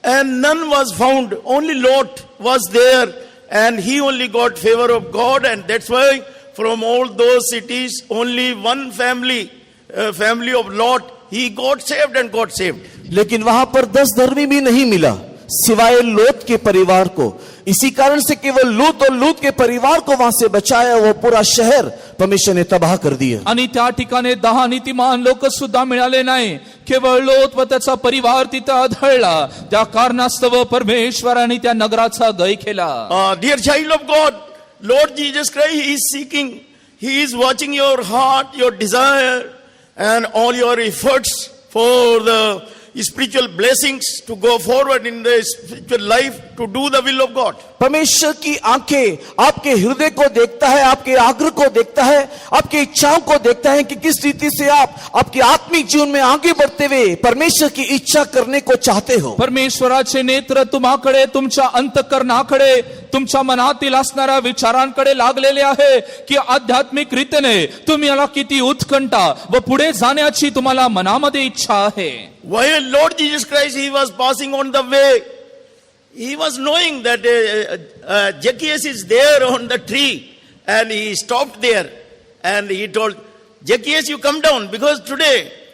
And none was found, only Lot was there, and he only got favor of God, and that's why from all those cities only one family of Lot, he got saved and got saved. लेकिन वहां पर 10 धर्मी भी नहीं मिला सिवाय लोत के परिवार को। इसी कारण से केवल लूत और लूत के परिवार को वहां से बचाया, वो पूरा शहर परमेश्वर ने तबाह कर दिया। आणि त्या ठिकाणी 10 नीतिमान लोक सुद्धा मिळाले नाही, केवळ लोत व त्याचा परिवार तिथे आढळला। त्या कारणास्तव परमेश्वराने त्या नगराचा गय केला। Dear child of God, Lord Jesus Christ, He is seeking, He is watching your heart, your desire, and all your efforts for the spiritual blessings to go forward in the spiritual life to do the will of God. परमेश्वर की आंखें आपके हृदय को देखता है, आपके आग्रह को देखता है, आपकी इच्छाओं को देखता है कि किस रीति से आप आपके आत्मिक जीवन में आगे बढ़ते हुए परमेश्वर की इच्छा करने को चाहते हो। परमेश्वराचे नेत्र तुम्हाकडे, तुमच्या अंतःकरणाकडे, तुमच्या मनातील असणाऱ्या विचारांकडे लागलेले आहे की आध्यात्मिक रीतीने तुम्ही याला किती उत्कंठा व पुढे जाण्याची तुम्हाला मनामध्ये इच्छा आहे। While Lord Jesus Christ, He was passing on the way, He was knowing that Zacchaeus is there on the tree, and He stopped there and He told, Zacchaeus, you come down, because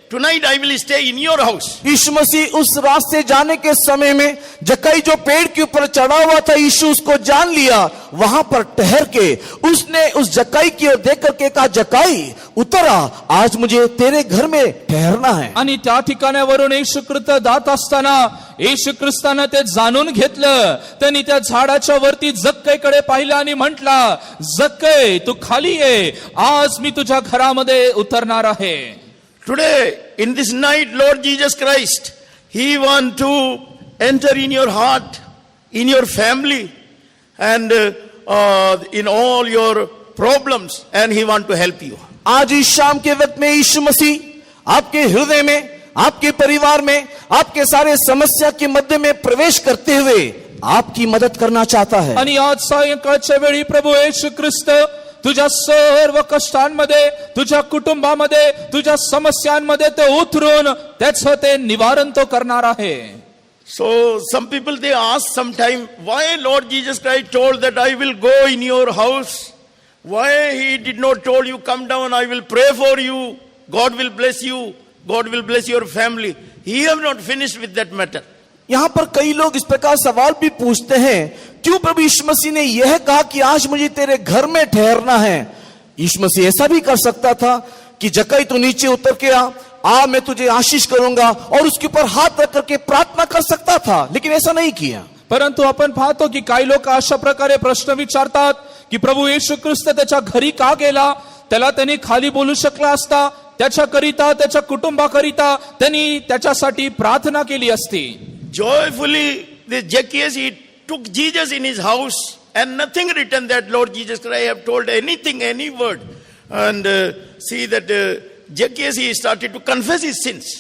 tonight I will stay in your house. यीशु मसीह उस रास्ते जाने के समय में जक्कई जो पेड़ के ऊपर चढ़ा हुआ था, यीशु उसको जान लिया। वहां पर ठहर के उसने उस जक्कई की ओर देख करके कहा, जक्कई उतरा, आज मुझे तेरे घर में ठहरना है। आणि त्या ठिकाणावरून येशू ख्रिस्त जात असताना येशू ख्रिस्ताने ते जाणून घेतलं। त्यांनी त्या झाडाच्या वरती जक्कईकडे पाहिलं आणि म्हटला, जक्कई तू खाली ये, आज मी तुझ्या घरामध्ये उतरणार आहे। Today, in this night, Lord Jesus Christ, He wants to enter in your heart, in your family, and in all your problems, and He wants to help you. आज इस शाम के वक्त में यीशु मसीह आपके हृदय में, आपके परिवार में, आपके सारे समस्या के मध्य में प्रवेश करते हुए आपकी मदद करना चाहता है। आणि आज सायंकाळच्या वेळी प्रभू येशू ख्रिस्त तुझ्या सर्व कष्टांमध्ये, तुझ्या कुटुंबामध्ये, तुझ्या समस्यांमध्ये ते उतरून त्याचं ते निवारण तो करणार आहे। So some people, they ask sometime, why Lord Jesus Christ told that I will go in your house? Why He did not told you, come down, I will pray for you, God will bless you, God will bless your family. He have not finished with that matter. यहाँ पर कई लोग इस प्रकार सवाल भी पूछते हैं, क्यों प्रभु यीशु मसीह ने यह कहा कि आज मुझे तेरे घर में ठहरना है? यीशु मसीह ऐसा भी कर सकता था कि जक्कई तू नीचे उतर के आ, मैं तुझे आशीष करूंगा, और उसके ऊपर हाथ रख करके प्रार्थना कर सकता था, लेकिन ऐसा नहीं किया। परंतु आपण पाहतो की काही लोक अशा प्रकारे प्रश्न विचारतात की प्रभू येशू ख्रिस्त त्याच्या घरी का गेला? त्याला त्यांनी खाली बोलू शकला असता, त्याच्याकरिता, त्याच्या कुटुंबाकरिता त्यांनी त्याच्यासाठी प्रार्थना केली असती। Joyfully, the Zacchaeus, he took Jesus in his house, and nothing written that Lord Jesus Christ have told anything, any word. And see that Zacchaeus, he started to confess his sins.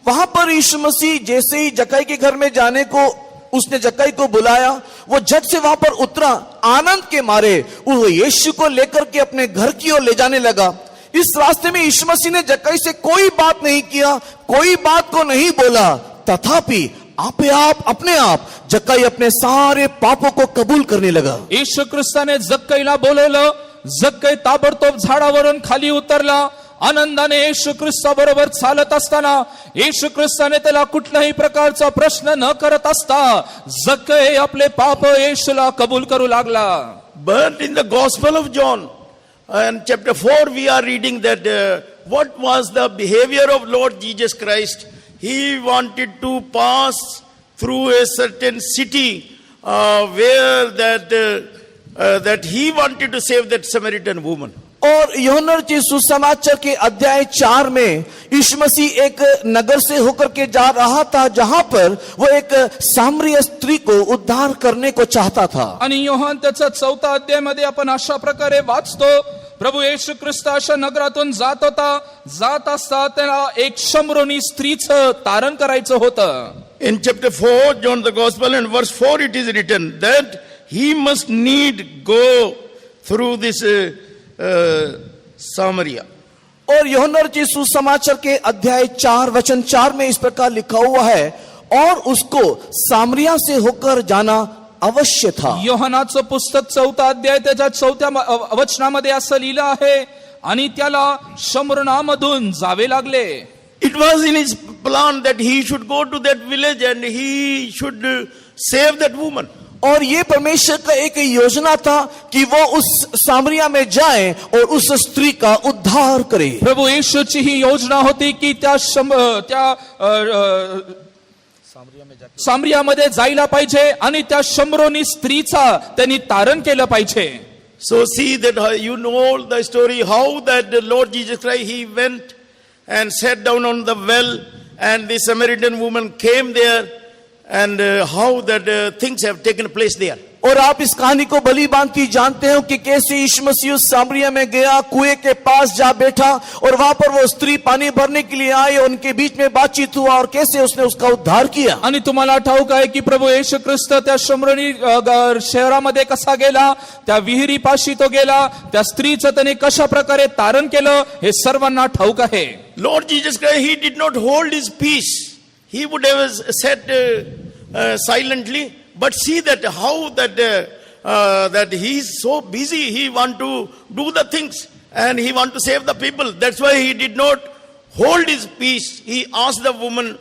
वहां पर यीशु मसीह जैसे ही जक्कई के घर में जाने को उसने जक्कई को बुलाया, वो झट से वहां पर उतरा, आनंद के मारे वो यीशु को लेकर के अपने घर की ओर ले जाने लगा। इस रास्ते में यीशु मसीह ने जक्कई से कोई बात नहीं किया, कोई बात को नहीं बोला, तथापि अपने आप जक्कई अपने सारे पापों को कबूल करने लगा। येशू ख्रिस्ताने जक्कईला बोलवलं, जक्कई ताबडतोब झाडावरून खाली उतरला। आनंदाने येशू ख्रिस्ताबरोबर चालत असताना येशू ख्रिस्ताने त्याला कुठल्याही प्रकारचा प्रश्न न करत असता जक्कई आपले पाप येशूला कबूल करू लागला। But in the Gospel of John, and chapter 4, we are reading that what was the behavior of Lord Jesus Christ. He wanted to pass through a certain city where that he wanted to save that Samaritan woman. और यूहन्ना के सुसमाचार के अध्याय 4 में यीशु मसीह एक नगर से होकर के जा रहा था, जहां पर वो एक सामरिया स्त्री को उद्धार करने को चाहता था। आणि योहान त्याचा 4 अध्यायामध्ये आपण अशा प्रकारे वाचतो, प्रभू येशू ख्रिस्त अशा नगरातून जात होता, जात असता त्याला एक शमरोनी स्त्रीचं तारण करायचं होतं। In chapter 4, John the Gospel, and verse 4, it is written that he must need go through this Samaria. और यूहन्ना रचित सुसमाचार के अध्याय 4 वचन 4 में इस प्रकार लिखा हुआ है, और उसको सामरिया से होकर जाना अवश्य था. योहानाचं पुस्तक 4 अध्याय त्याच्या 4 वचनामध्ये असं लिहिलं आहे, आणि त्याला शमरनामधून जावे लागले. It was in his plan that he should go to that village and he should save that woman. और ये परमेश्वर का एक योजना था कि वो उस सामरिया में जाए और उस स्त्री का उद्धार करे. प्रभू येशूची ही योजना होती की त्या सामरियामध्ये जायला पाहिजे आणि त्या शंभरोनी स्त्रीचा त्यांनी तारण केलं पाहिजे. So see that you know the story how that the Lord Jesus Christ, he went and sat down on the well and the Samaritan woman came there, and how that things have taken place there. और आप इस कहानी को भली भांति जानते हो कि कैसे यीशु मसीह उस सामरिया में गया, कुएं के पास जा बैठा और वहां पर वो स्त्री पानी भरने के लिए आई, उनके बीच में बातचीत हुआ और कैसे उसने उसका उद्धार किया. आणि तुम्हाला ठाऊक आहे की प्रभू येशू ख्रिस्त त्या शमरोनी शहरामध्ये कसा गेला, त्या विहिरीपाशी तो गेला, त्या स्त्रीचं त्याने कशा प्रकारे तारण केलं हे सर्वांना ठाऊक आहे. Lord Jesus Christ, he did not hold his peace. He would have sat silently, but see that how that he is so busy. He want to do the things and he want to save the people. That's why he did not hold his peace. He asked the woman.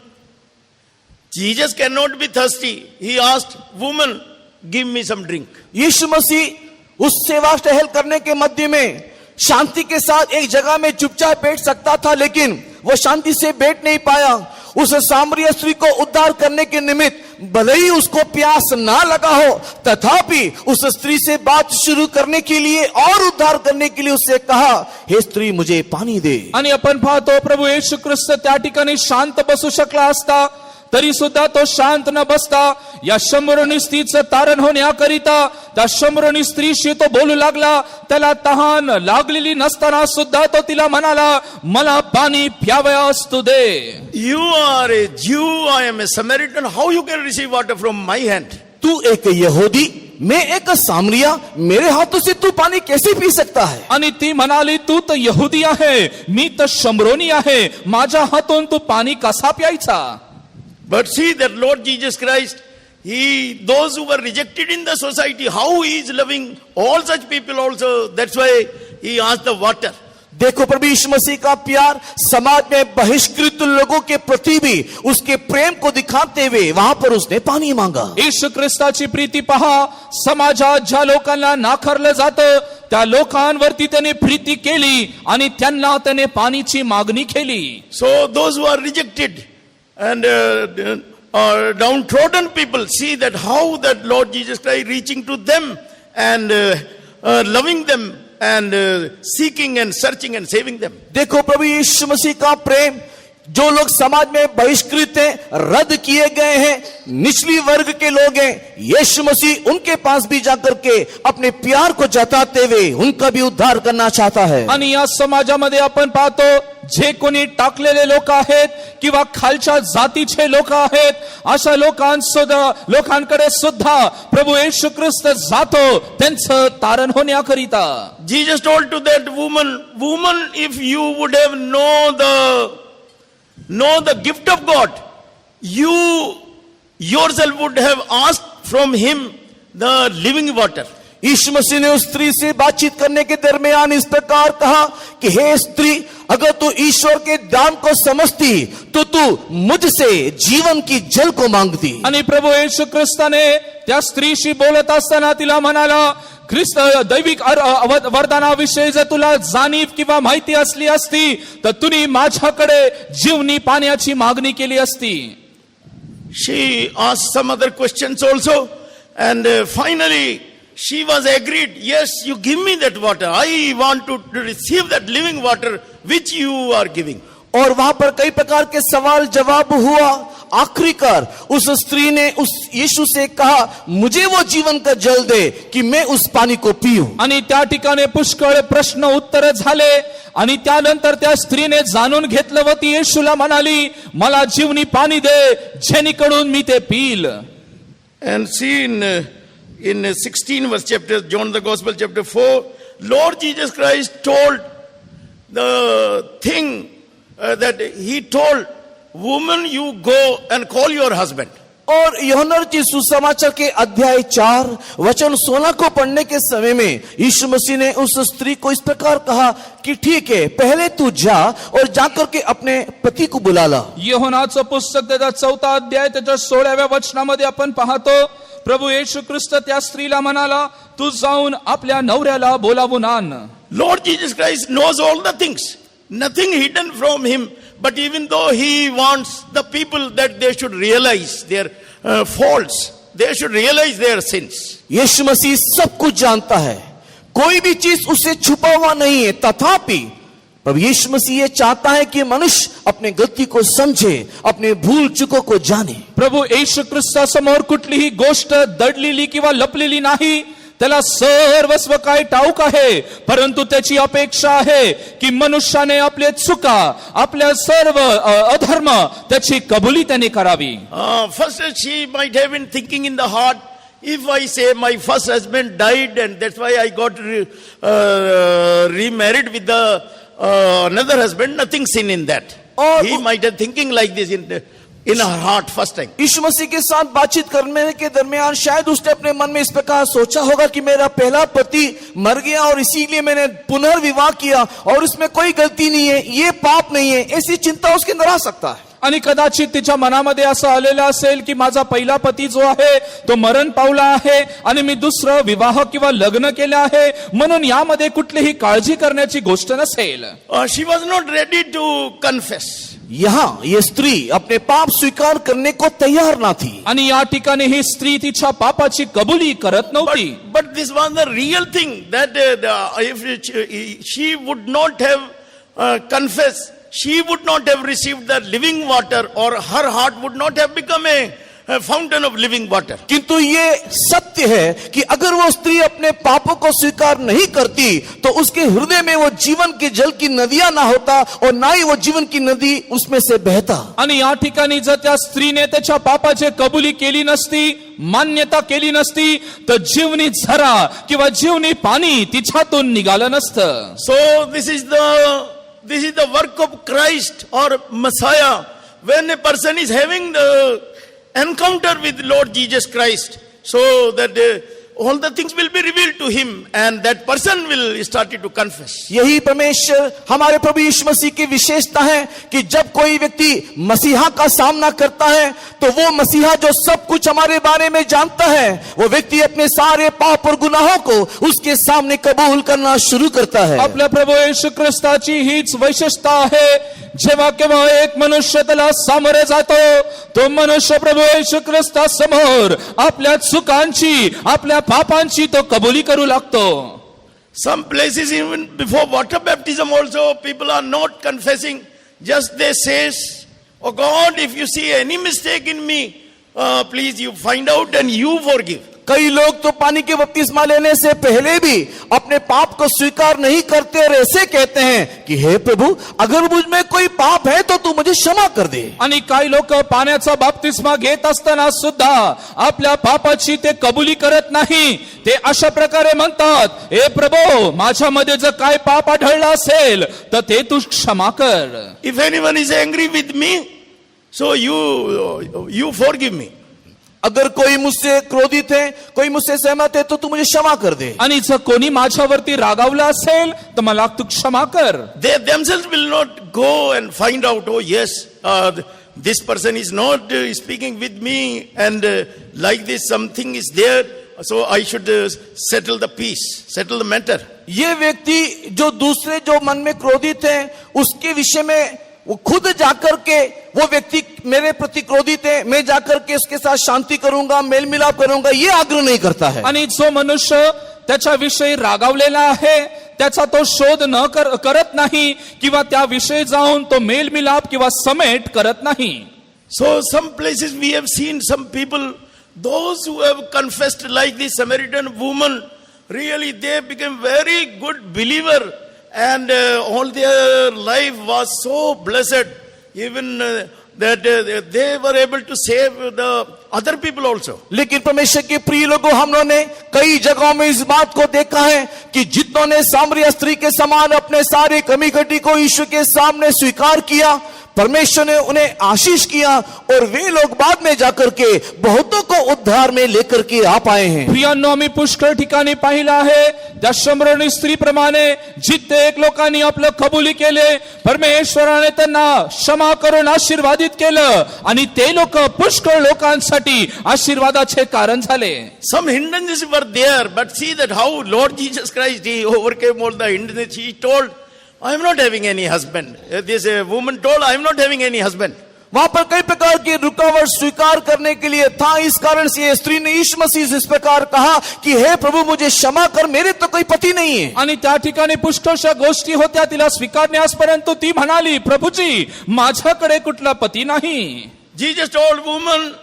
Jesus cannot be thirsty. He asked, woman, give me some drink. यीशु मसीह उस सेवा टहल करने के मध्य में शांति के साथ एक जगह में चुपचाप बैठ सकता था, लेकिन वो शांति से बैठ नहीं पाया. उस सामरिया स्त्री को उद्धार करने के निमित्त भले ही उसको प्यास ना लगा हो, तथापि उस स्त्री से बात शुरू करने के लिए और उद्धार करने के लिए उससे कहा, हे स्त्री मुझे पानी दे. आणि आपण पाहतो प्रभू येशू ख्रिस्त त्या ठिकाणी शांत बसू शकला असता, तरी सुद्धा तो शांत न बसता या शंभरोनी स्त्रीचं तारण होण्याकरिता त्या शंभरोनी स्त्रीशी तो बोलू लागला. त्याला तहान लागलेली नसताना सुद्धा तो तिला म्हणाला, मला पाणी प्यावयास तू दे. You are a Jew, I am a Samaritan. How you can receive water from my hand? तू एक यहूदी, मैं एक सामरिया, मेरे हाथों से तू पानी कैसे पी सकता है. आणि ती म्हणाली, तू तर यहुदी आहे, मी तर शंभरोनी आहे, माझ्या हातून तू पाणी कसा प्यायचा. But see that Lord Jesus Christ, those who were rejected in the society, how he is loving all such people also. That's why he asked the water. देखो प्रभु यीशु मसीह का प्यार समाज में बहिष्कृत लोगों के प्रति भी उसके प्रेम को दिखाते हुए वहां पर उसने पाणी मांगा. येशू ख्रिस्ताची प्रीती पहा, समाजात ज्या लोकांना नाकारलं जातं त्या लोकांवरती त्याने प्रीती केली आणि त्यांना त्याने पाणीची मागणी केली. So those who are rejected and downtrodden people, see that how that Lord Jesus Christ reaching to them and loving them and seeking and searching and saving them. देखो प्रभु यीशु मसीह का प्रेम, जो लोग समाज में बहिष्कृत हैं, रद्द किए गए हैं, निचली वर्ग के लोग हैं, यीशु मसीह उनके पास भी जाकर के अपने प्यार को जताते हुए उनका भी उद्धार करना चाहता है. आणि या समाजामध्ये आपण पाहतो जे कोणी टाकलेले लोक आहेत किंवा खालच्या जातीचे लोक आहेत, अशा लोकांकडे सुद्धा प्रभू येशू ख्रिस्त जातो त्यांचं तारण होण्याकरिता. Jesus told to that woman, if you would have know the gift of God, you yourself would have asked from him the living water. यीशु मसीह ने उस स्त्री से बातचीत करने के दरमियान इस प्रकार कहा कि हे स्त्री, अगर तू ईश्वर के दान को समझती तो तू मुझसे जीवन की जल को मांगती. आणि प्रभू येशू ख्रिस्ताने त्या स्त्रीशी बोलत असताना तिला म्हणाला, ख्रिस्त दैविक वरदानाविषयी जर तुला जाणीव किंवा माहिती असली असती तर तुम्ही माझ्याकडे जीवनी पाण्याची मागणी केली असती. She asked some other questions also, and finally she was agreed. Yes, you give me that water. I want to receive that living water which you are giving. और वहां पर कई प्रकार के सवाल जवाब हुआ. आखिरकार उस स्त्री ने उस यीशु से कहा, मुझे वो जीवन का जल दे कि मैं उस पानी को पीऊं. आणि त्या ठिकाणी पुष्कळ प्रश्न उत्तर झाले आणि त्यानंतर त्या स्त्रीने जाणून घेतलं व ती येशूला म्हणाली, मला जीवनी पाणी दे जेणेकरून मी ते पिईल. And see in 16 verse chapter, John the Gospel chapter 4, Lord Jesus Christ told the thing that he told, woman, you go and call your husband. और यूहन्ना रचित सुसमाचार के अध्याय 4 वचन 16 को पढ़ने के समय में यीशु मसीह ने उस स्त्री को इस प्रकार कहा कि ठीक है, पहले तू जा और जाकर के अपने पति को बुला ला. योहानाचं पुस्तक त्याचा 4 अध्याय त्याच्या 16व्या वचनामध्ये आपण पाहतो, प्रभू येशू ख्रिस्त त्या स्त्रीला म्हणाला, तू जाऊन आपल्या नवऱ्याला बोलावून आण. Lord Jesus Christ knows all the things, nothing hidden from him. But even though he wants the people that they should realize their faults, they should realize their sins. यीशु मसीह सब कुछ जानता है, कोई भी चीज उससे छुपा हुआ नहीं है. तथापि प्रभु यीशु मसीह ये चाहता है कि मनुष्य अपने गलती को समझे, अपने भूल चुकों को जाने. प्रभू येशू ख्रिस्तासमोर कुठलीही गोष्ट दडलेली किंवा लपलेली नाही. त्याला सर्वस्व काय ठाऊक आहे, परंतु त्याची अपेक्षा आहे की मनुष्याने आपले चुका, आपल्या सर्व अधर्म त्याची कबुली त्याने करावी. First she might have been thinking in the heart, if I say my first husband died and that's why I got remarried with the another husband, nothing sin in that. He might have thinking like this in her heart first time. यीशु मसीह के साथ बातचीत करने के दरमियान शायद उसने अपने मन में इस प्रकार सोचा होगा कि मेरा पहला पति मर गया और इसीलिए मैंने पुनर्विवाह किया और उसमें कोई गलती नहीं है, ये पाप नहीं है. ऐसी चिंता उसके अंदर आ सकता है. आणि कदाचित तिच्या मनामध्ये असं आलेलं असेल की माझा पहिला पती जो आहे तो मरण पावला आहे आणि मी दुसरं विवाह किंवा लग्न केलं आहे, म्हणून यामध्ये कुठलीही काळजी करण्याची गोष्ट नसेल. She was not ready to confess. यहाँ ये स्त्री अपने पाप स्वीकार करने को तैयार ना थी. आणि या ठिकाणी ही स्त्री तिच्या पापाची कबुली करत नव्हती. But this was the real thing that if she would not have confessed, she would not have received the living water, or her heart would not have become a fountain of living water. किंतु ये सत्य है कि अगर वो स्त्री अपने पापों को स्वीकार नहीं करती तो उसके हृदय में वो जीवन के जल की नदियां ना होता और ना ही वो जीवन की नदी उसमें से बहता. आणि या ठिकाणी जर त्या स्त्रीने त्याच्या पापाची कबुली केली नसती, मान्यता केली नसती, तर जीवनी झरा किंवा जीवनी पाणी तिच्यातून निघालं नसतं. So this is the work of Christ or Messiah. When a person is having the encounter with Lord Jesus Christ, so that all the things will be revealed to him and that person will start to confess. यही परमेश्वर हमारे प्रभु यीशु मसीह की विशेषता है कि जब कोई व्यक्ति मसीहा का सामना करता है तो वो मसीहा जो सब कुछ हमारे बारे में जानता है, वो व्यक्ति अपने सारे पाप और गुनाहों को उसके सामने कबूल करना शुरू करता है. आपल्या प्रभू येशू ख्रिस्ताची हीच वैशिष्ट्य आहे. जेव्हा केव्हा एक मनुष्य त्याला सामोरे जातो, तो मनुष्य प्रभू येशू ख्रिस्तासमोर आपल्या चुकांची, आपल्या पापांची तो कबुली करू लागतो. Some places even before water baptism also people are not confessing. Just they say, oh God, if you see any mistake in me, please you find out and you forgive. कई लोग तो पानी के बपतिस्मा लेने से पहले भी अपने पाप को स्वीकार नहीं करते और ऐसे कहते हैं कि हे प्रभु, अगर मुझ में कोई पाप है तो तू मुझे क्षमा कर दे. आणि काही लोक पाण्याचा बपतिस्मा घेत असताना सुद्धा आपल्या पापाची ते कबुली करत नाही. ते अशा प्रकारे म्हणतात, हे प्रभू, माझ्यामध्ये जर काय पाप आढळलं असेल तर ते तू क्षमा कर. If anyone is angry with me, so you forgive me. अगर कोई मुझसे क्रोधित है, कोई मुझसे सहमत है तो तू मुझे क्षमा कर दे. आणि जर कोणी माझ्यावरती रागावलं असेल तर मला तू क्षमा कर. They themselves will not go and find out, oh yes, this person is not speaking with me and like this something is there, so I should settle the peace, settle the matter. ये व्यक्ति जो दूसरे जो मन में क्रोधित है उसके विषय में वो खुद जाकर के, वो व्यक्ति मेरे प्रति क्रोधित है, मैं जाकर के उसके साथ शांति करूंगा, मेल मिलाप करूंगा, ये आग्रह नहीं करता है. आणि जो मनुष्य त्याच्याविषयी रागावलेला आहे त्याचा तो शोध न करत नाही किंवा त्याविषयी जाऊन तो मेल मिलाप किंवा समेट करत नाही. So some places we have seen some people, those who have confessed like this Samaritan woman, really they became very good believer. And all their life was so blessed, even that they were able to save the other people also. लेकिन परमेश्वर के प्रिय लोगों, हम लोगों ने कई जगहों में इस बात को देखा है कि जितनों ने सामरिया स्त्री के समान अपने सारे कमी घटी को ईश्वर के सामने स्वीकार किया, परमेश्वर ने उन्हें आशीष किया और वे लोग बाद में जाकर के बहुतों को उद्धार में लेकर के आ पाए हैं. प्रियांनो, आम्ही पुष्कळ ठिकाणी पाहिलं आहे त्या शमरोनी स्त्रीप्रमाणे जित्येक लोकांनी आपलं कबुली केले, परमेश्वराने त्यांना क्षमा करून आशीर्वादित केलं आणि ते लोक पुष्कळ लोकांसाठी आशीर्वादाचे कारण झाले. Some hindrances were there, but see that how Lord Jesus Christ, he overcame all the hindrances. He told, I am not having any husband. This woman told, I am not having any husband. वहां पर कई प्रकार की रुकावट स्वीकार करने के लिए था. इस कारण से ये स्त्री ने यीशु मसीह से इस प्रकार कहा कि हे प्रभु, मुझे क्षमा कर, मेरे तो कोई पति नहीं है. आणि त्या ठिकाणी पुष्कळशा गोष्टी होत्या तिला स्वीकारण्यास, परंतु ती म्हणाली, प्रभूजी, माझ्याकडे कुठला पती नाही. Jesus told woman,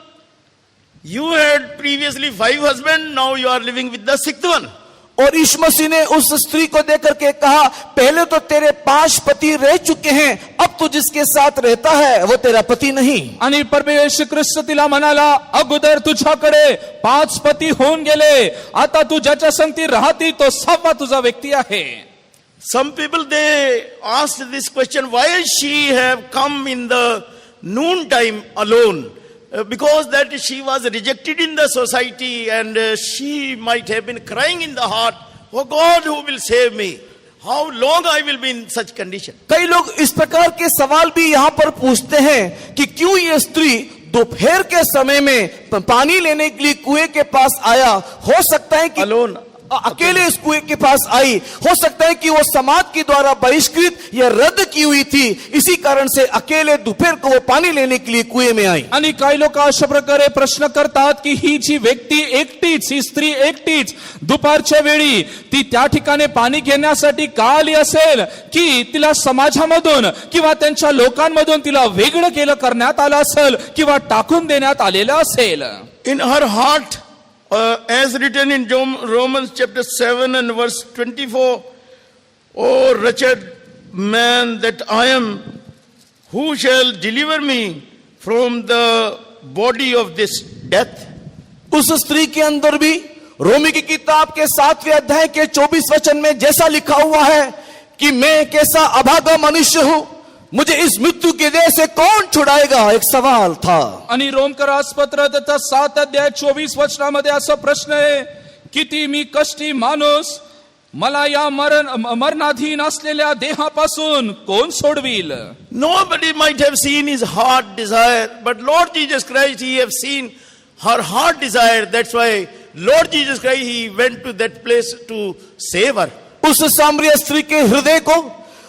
you had previously 5 husbands, now you are living with the 6th one. और यीशु मसीह ने उस स्त्री को देकर के कहा, पहले तो तेरे 5 पति रह चुके हैं, अब तू जिसके साथ रहता है वो तेरा पति नहीं. आणि परमेश्वर ख्रिस्त तिला म्हणाला, अगोदर तुझ्याकडे 5 पती होऊन गेले, आता तू ज्याच्या संगती राहती तो 6वा तुझा व्यक्ती आहे. Some people, they asked this question, why she have come in the noon time alone? Because that she was rejected in the society, and she might have been crying in the heart, oh God, who will save me? How long I will be in such condition? कई लोग इस प्रकार के सवाल भी यहाँ पर पूछते हैं कि क्यों ये स्त्री दोपहर के समय में पानी लेने के लिए कुएं के पास आया. हो सकता है कि Alone. अकेले इस कुएं के पास आई, हो सकता है कि वो समाज के द्वारा बहिष्कृत या रद्द की हुई थी, इसी कारण से अकेले दोपहर को वो पाणी लेने के लिए कुएं में आई. आणि काही लोक अशा प्रकारे प्रश्न करतात की ही जी व्यक्ती एकटीच, ही स्त्री एकटीच दुपारच्या वेळी ती त्या ठिकाणी पाणी घेण्यासाठी का आली असेल, की तिला समाजामधून किंवा त्यांच्या लोकांमधून तिला वेगळं केलं करण्यात आलं असेल किंवा टाकून देण्यात आलेलं असेल. In her heart, as written in Romans chapter 7 and verse 24, O wretched man that I am, who shall deliver me from the body of this death? उस स्त्री के अंदर भी रोमी की किताब के 7वें अध्याय के 24 वचन में जैसा लिखा हुआ है कि मैं कैसा अभागा मनुष्य हूं, मुझे इस मृत्यु के देह से कौन छुड़ाएगा, एक सवाल था. आणि रोमकरास पत्र त्याचा 7 अध्याय 24 वचनामध्ये असा प्रश्न आहे, किती मी कष्टी माणूस, मला या मरणाधीन असलेल्या देहापासून कोण सोडविल. Nobody might have seen his heart desire, but Lord Jesus Christ, he have seen her heart desire. That's why Lord Jesus Christ, he went to that place to save her. उस सामरिया स्त्री के हृदय को,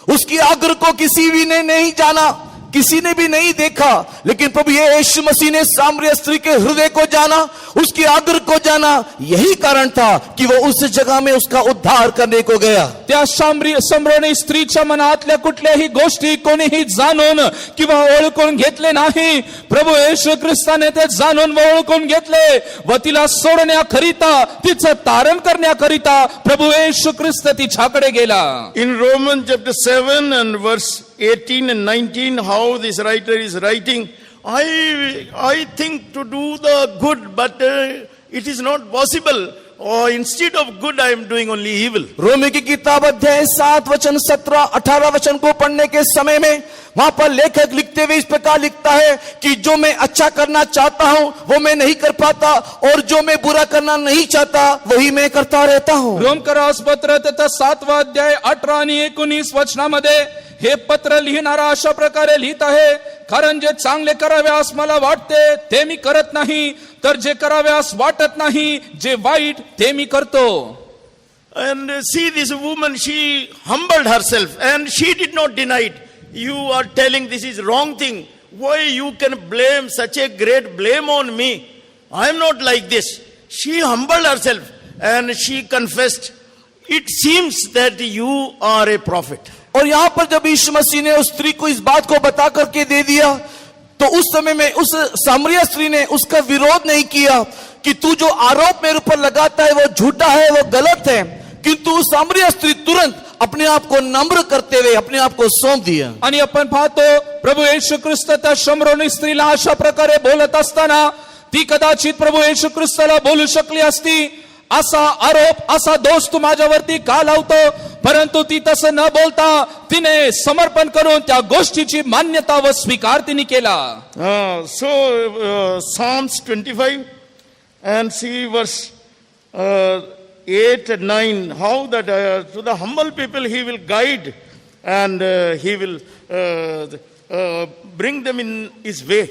उसकी आग्रह को किसी भी ने नहीं जाना, किसी ने भी नहीं देखा, लेकिन प्रभु यीशु मसीह ने सामरिया स्त्री के हृदय को जाना, उसकी आग्रह को जाना. यही कारण था कि वो उस जगह में उसका उद्धार करने को गया. त्या समरणी स्त्रीच्या मनातल्या कुठल्याही गोष्टी कोणीही जाणून किंवा ओळखून घेतले नाही. प्रभू येशू ख्रिस्ताने ते जाणून व ओळखून घेतले व तिला सोडण्याकरिता, तिचं तारण करण्याकरिता प्रभू येशू ख्रिस्त तिच्याकडे गेला. In Romans chapter 7 and verse 18 and 19, how this writer is writing, I think to do the good, but it is not possible. Or instead of good, I am doing only evil. रोमी की किताब अध्याय 7 वचन 17 18 वचन को पढ़ने के समय में वहां पर लेखक लिखते हुए इस प्रकार लिखता है कि जो मैं अच्छा करना चाहता हूं वो मैं नहीं कर पाता, और जो मैं बुरा करना नहीं चाहता वही मैं करता रहता हूं. रोमकरास पत्र त्याचा 7वा अध्याय 18 आणि 19 वचनामध्ये हे पत्र लिहिणारा अशा प्रकारे लिहित आहे, कारण जे चांगले कराव्यास मला वाटते ते मी करत नाही, तर जे कराव्यास वाटत नाही, जे वाईट ते मी करतो. And see, this woman, she humbled herself and she did not deny it. You are telling this is wrong thing. Why you can blame such a great blame on me? I am not like this. She humbled herself and she confessed, it seems that you are a prophet. और यहां पर जब यीशु मसीह ने उस स्त्री को इस बात को बता करके दे दिया, तो उस समय में उस सामरिया स्त्री ने उसका विरोध नहीं किया कि तू जो आरोप मेरे ऊपर लगाता है वो झूठा है, वो गलत है, किंतु उस सामरिया स्त्री तुरंत अपने आप को नम्र करते हुए अपने आप को सौंप दिया. आणि आपण पाहतो प्रभू येशू ख्रिस्त त्या शमरोनी स्त्रीला अशा प्रकारे बोलत असताना ती कदाचित प्रभू येशू ख्रिस्ताला बोलू शकली असती, असा आरोप असा दोष तू माझ्यावरती का लावतो, परंतु ती तसं न बोलता तिने समर्पण करून त्या गोष्टीची मान्यता व स्वीकार तिने केला. Psalms 25 and see verse 8 and 9, how that to the humble people he will guide and he will bring them in his way.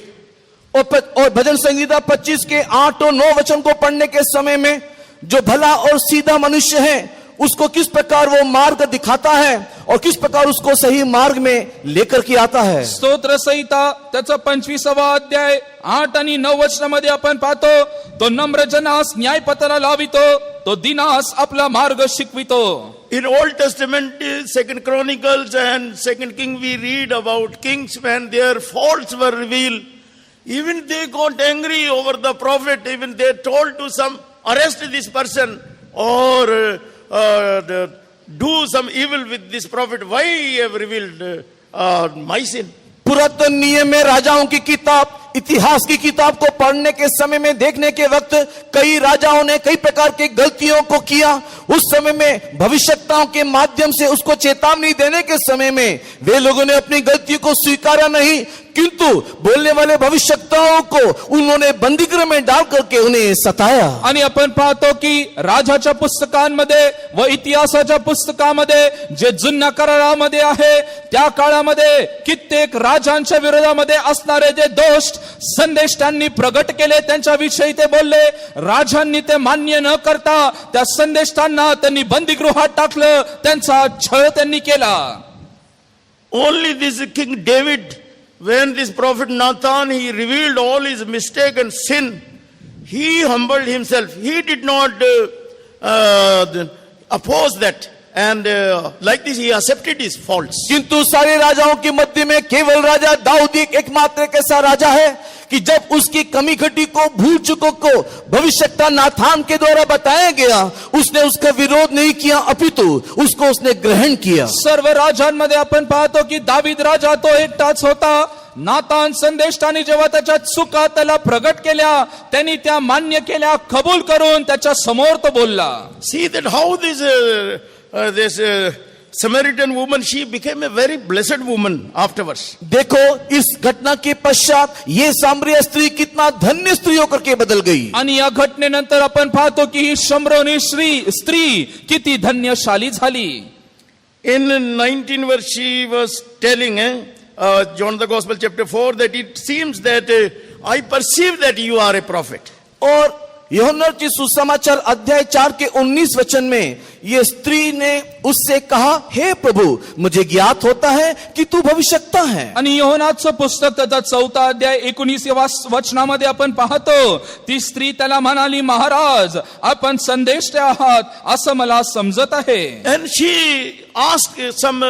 और भजन संहिता 25 के 8 और 9 वचन को पढ़ने के समय में जो भला और सीधा मनुष्य है उसको किस प्रकार वो मार्ग दिखाता है और किस प्रकार उसको सही मार्ग में लेकर के आता है. स्तोत्र संहिता त्याचा 25वा अध्याय 8 आणि 9 वचनामध्ये आपण पाहतो, तो नम्र जनास न्यायपथाला लावितो, तो दिनास आपला मार्ग शिकवितो. In Old Testament, 2nd Chronicles and 2nd King, we read about kings when their faults were revealed. Even they got angry over the prophet, even they told to some, arrest this person or do some evil with this prophet. Why you have revealed my sin? पुरातन नियम में राजाओं की किताब, इतिहास की किताब को पढ़ने के समय में देखने के वक्त कई राजाओं ने कई प्रकार की गलतियों को किया. उस समय में भविष्यवक्ताओं के माध्यम से उसको चेतावनी देने के समय में वे लोगों ने अपनी गलती को स्वीकारा नहीं, किंतु बोलने वाले भविष्यवक्ताओं को उन्होंने बंदीगृह में डाल करके उन्हें सताया. आणि आपण पाहतो की राजाच्या पुस्तकांमध्ये व इतिहासाच्या पुस्तकामध्ये जे जुन्या करारामध्ये आहे त्या काळामध्ये कित्येक राजांच्या विरोधामध्ये असणारे जे दोष संदेश त्यांनी प्रगट केले, त्यांच्याविषयी ते बोलले. राजांनी ते मान्य न करता त्या संदेशांना त्यांनी बंदीगृहात टाकलं, त्यांचा छळ त्यांनी केला. Only this King David, when this prophet Nathan, he revealed all his mistake and sin, he humbled himself. He did not oppose that. And like this, he accepted his faults. किंतु सारे राजाओं के मध्य में केवल राजा दाऊद एकमात्र एक ऐसा राजा है कि जब उसकी कमी घटी को भूल चुकों को भविष्यवक्ता नाथान के द्वारा बताया गया, उसने उसका विरोध नहीं किया, अपितु उसको उसने ग्रहण किया. सर्व राजांमध्ये आपण पाहतो की दावीद राजा तो एकटाच होता. नातान संदेशाने जेव्हा त्याच्या चुका त्याला प्रगट केल्या, त्यांनी त्या मान्य केल्या, कबूल करून त्याच्या समोर तो बोलला. See that how this Samaritan woman, she became a very blessed woman afterwards. देखो इस घटना के पश्चात ये सामरिया स्त्री कितना धन्य स्त्री होकर के बदल गई. आणि या घटनेनंतर आपण पाहतो की ही शम्रोनी स्त्री किती धन्यशाली झाली. In 19 verse she was telling, John the Gospel chapter 4, that it seems that I perceive that you are a prophet. और यूहन्ना की सुसमाचार अध्याय 4 के 19 वचन में ये स्त्री ने उससे कहा, हे प्रभु मुझे ज्ञात होता है कि तू भविष्यवक्ता है. आणि योहनाचं पुस्तक त्याचा 4 अध्याय 19 वचनामध्ये आपण पाहतो, ती स्त्री त्याला म्हणाली, महाराज आपण संदेश आहात असं मला समजत आहे. And she asked some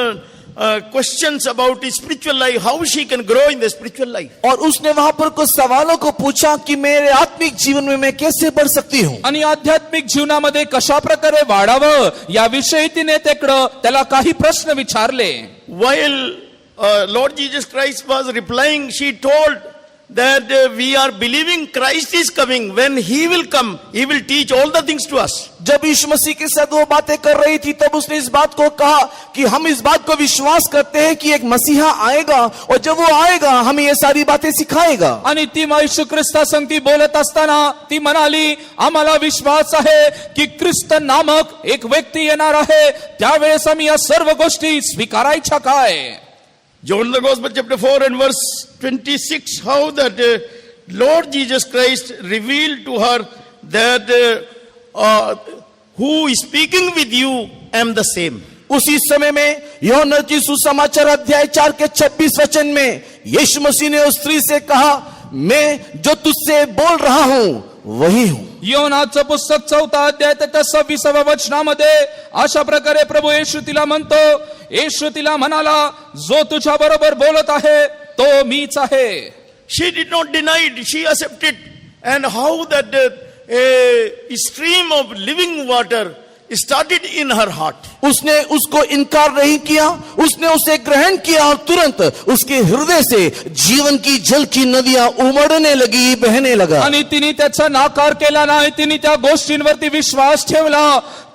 questions about his spiritual life, how she can grow in the spiritual life. और उसने वहां पर कुछ सवालों को पूछा कि मेरे आत्मिक जीवन में मैं कैसे बढ़ सकती हूँ. आणि आध्यात्मिक जीवनामध्ये कशा प्रकारे वाढावं याविषयी तिने त्याला काही प्रश्न विचारले. While Lord Jesus Christ was replying, she told that we are believing Christ is coming. When he will come, he will teach all the things to us. जब यीशु मसीह के साथ वो बातें कर रही थी तब उसने इस बात को कहा कि हम इस बात को विश्वास करते हैं कि एक मसीहा आएगा और जब वो आएगा हमें ये सारी बातें सिखाएगा. आणि ती येशू ख्रिस्ता संगती बोलत असताना ती म्हणाली, आम्हाला विश्वास आहे की ख्रिस्त नामक एक व्यक्ती येणार आहे, त्यावेळेस आम्ही या सर्व गोष्टी स्वीकारायच्या काय. John the Gospel chapter 4 and verse 26, how that Lord Jesus Christ revealed to her that who is speaking with you am the same. उसी समय में यूहन्ना की सुसमाचार अध्याय 4 के 26 वचन में यीशु मसीह ने उस स्त्री से कहा, मैं जो तुझसे बोल रहा हूं वही हूं. योनाचं पुस्तक 4 अध्याय त्याच्या 26व्या वचनामध्ये अशा प्रकारे प्रभू येशू तिला म्हणतो, येशू तिला म्हणाला, जो तुझ्या बरोबर बोलत आहे तो मीच आहे. She did not deny it, she accepted. And how that a stream of living water started in her heart. उसने उसको इनकार नहीं किया, उसने उसे ग्रहण किया और तुरंत उसके हृदय से जीवन की जल की नदियां उमड़ने लगी, बहने लगा. आणि तिने त्याचा नाकार केला नाही, तिने त्या गोष्टींवरती विश्वास ठेवला.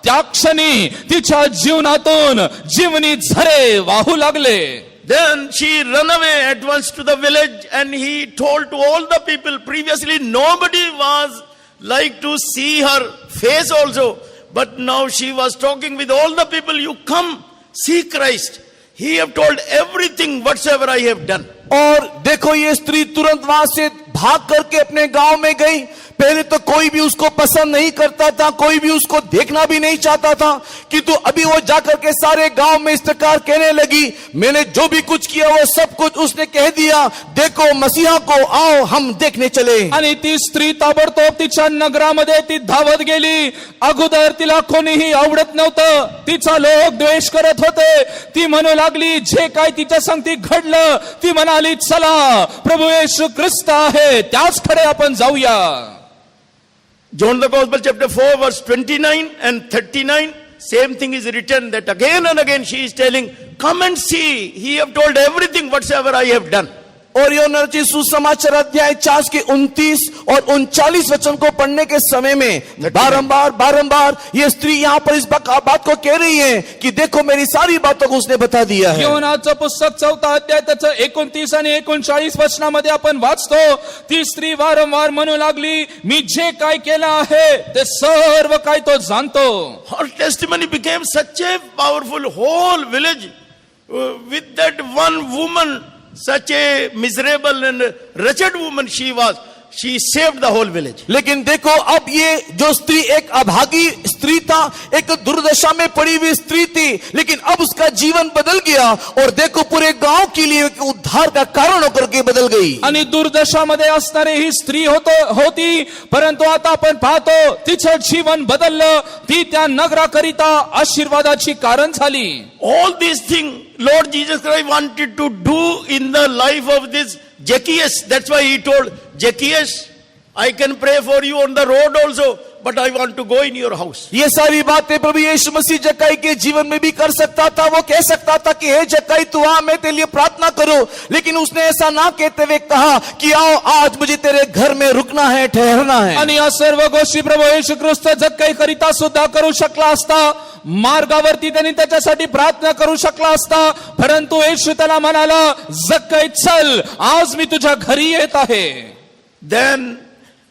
त्या क्षणी तिच्या जीवनातून जीवनी झरे वाहू लागले. Then she ran away at once to the village, and he told to all the people. Previously nobody was like to see her face also, but now she was talking with all the people. You come, see Christ. He have told everything whatsoever I have done. और देखो ये स्त्री तुरंत वहां से भाग करके अपने गांव में गई. पहले तो कोई भी उसको पसंद नहीं करता था, कोई भी उसको देखना भी नहीं चाहता था, किंतु अभी वो जाकर के सारे गांव में इस प्रकार कहने लगी, मैंने जो भी कुछ किया वो सब कुछ उसने कह दिया, देखो मसीहा को, आओ हम देखने चले. आणि ती स्त्री ताबडतोब तिच्या नगरामध्ये ती धावत गेली. अगोदर तिला कोणीही आवडत नव्हतं, तिचा लोक द्वेष करत होते. ती म्हणू लागली, जे काय तिच्या संगती घडलं, ती म्हणाली, चला प्रभू येशू ख्रिस्त आहे, त्याचकडे आपण जाऊया. John the Gospel chapter 4 verse 29 and 39, same thing is written, that again and again she is telling, come and see, he have told everything whatsoever I have done. और यूहन्ना रचित सुसमाचार अध्याय 4 के 29 और 39 वचन को पढ़ने के समय में बारंबार ये स्त्री यहाँ पर इस बात को कह रही है कि देखो मेरी सारी बातों को उसने बता दिया है. योनाचं पुस्तक 4 अध्याय त्याचं 29 आणि 39 वचनामध्ये आपण वाचतो, ती स्त्री वारंवार म्हणू लागली, मी जे काय केलं आहे ते सर्व काय तो जाणतो. Her testimony became such a powerful, whole village with that one woman, such a miserable and wretched woman she was, she saved the whole village. लेकिन देखो अब ये जो स्त्री एक अभागी स्त्री था, एक दुर्दशा में पड़ी हुई स्त्री थी, लेकिन अब उसका जीवन बदल गया और देखो पूरे गांव के लिए एक उद्धार का कारण होकर के बदल गई. आणि दुर्दशामध्ये असणारी ही स्त्री होती, परंतु आता आपण पाहतो तिचं जीवन बदललं. ती त्या नगराकरिता आशीर्वादाची कारण झाली. All these things Lord Jesus Christ wanted to do in the life of this Zacchaeus. That's why he told Zacchaeus, I can pray for you on the road also, but I want to go in your house. ये सारी बातें प्रभु यीशु मसीह जक्कई के जीवन में भी कर सकता था. वो कह सकता था कि हे जक्कई तू आ, मैं तेरे लिए प्रार्थना करूं, लेकिन उसने ऐसा ना कहते हुए कहा कि आओ आज मुझे तेरे घर में रुकना है, ठहरना है. आणि या सर्व गोष्टी प्रभू येशू ख्रिस्त जक्कई करिता सुद्धा करू शकला असता. मार्गावरती त्यांनी त्याच्यासाठी प्रार्थना करू शकला असता, परंतु येशू त्याला म्हणाला, जक्कई चल, आज मी तुझ्या घरी येत आहे. Then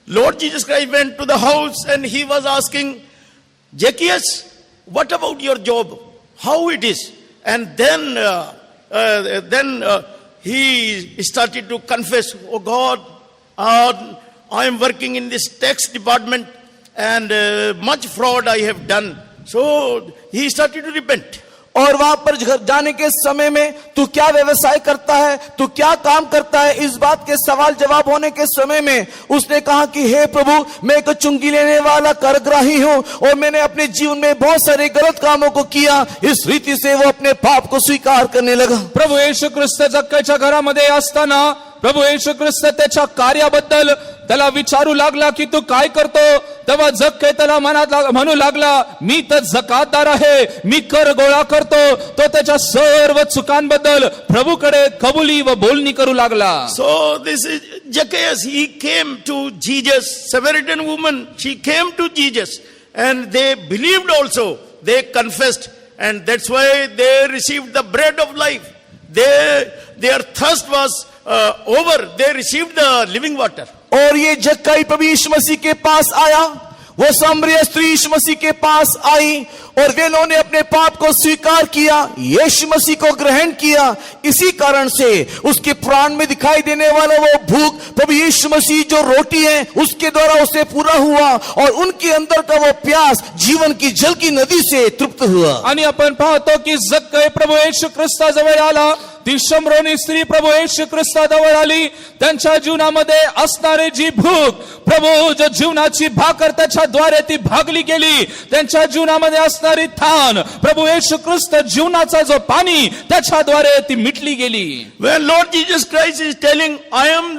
Lord Jesus Christ went to the house and he was asking, Zacchaeus, what about your job? How it is? And then he started to confess, oh God, I am working in this tax department and much fraud I have done. So he started to repent. और वहां पर जाने के समय में तू क्या व्यवसाय करता है, तू क्या काम करता है, इस बात के सवाल जवाब होने के समय में उसने कहा कि हे प्रभु, मैं एक चुंगी लेने वाला करग्राही हूं और मैंने अपने जीवन में बहुत सारे गलत कामों को किया. इस रीति से वो अपने पाप को स्वीकार करने लगा. प्रभू येशू ख्रिस्त जक्कईच्या घरामध्ये असताना प्रभू येशू ख्रिस्त त्याच्या कार्याबद्दल त्याला विचारू लागला की तू काय करतो. तेव्हा जक्कई त्याला म्हणू लागला, मी तर जकातदार आहे, मी कर गोळा करतो. तो त्याच्या सर्व चुकांबद्दल प्रभूकडे कबुली व बोलणी करू लागला. So this is Zacchaeus. He came to Jesus. Samaritan woman, she came to Jesus and they believed also. They confessed and that's why they received the bread of life. Their thirst was over. They received the living water. और ये जक्कई प्रभु यीशु मसीह के पास आया, वो सामरिया स्त्री यीशु मसीह के पास आई और वे लोगों ने अपने पाप को स्वीकार किया, यीशु मसीह को ग्रहण किया. इसी कारण से उसके प्राण में दिखाई देने वाला वो भूख प्रभु यीशु मसीह जो रोटी है उसके द्वारा उसे पूरा हुआ और उनके अंदर का वो प्यास जीवन की जल की नदी से तृप्त हुआ. आणि आपण पाहतो की जक्कई प्रभू येशू ख्रिस्ताजवळ आला. ती शमरोनी स्त्री प्रभू येशू ख्रिस्ताजवळ आली. त्यांच्या जीवनामध्ये असणारी जी भूक, प्रभू जो जीवनाची भाकर त्याच्याद्वारे ती भागली गेली. त्यांच्या जीवनामध्ये असणारी थान, प्रभू येशू ख्रिस्त जीवनाचा जो पाणी त्याच्याद्वारे ती मिटली गेली. When Lord Jesus Christ is telling, I am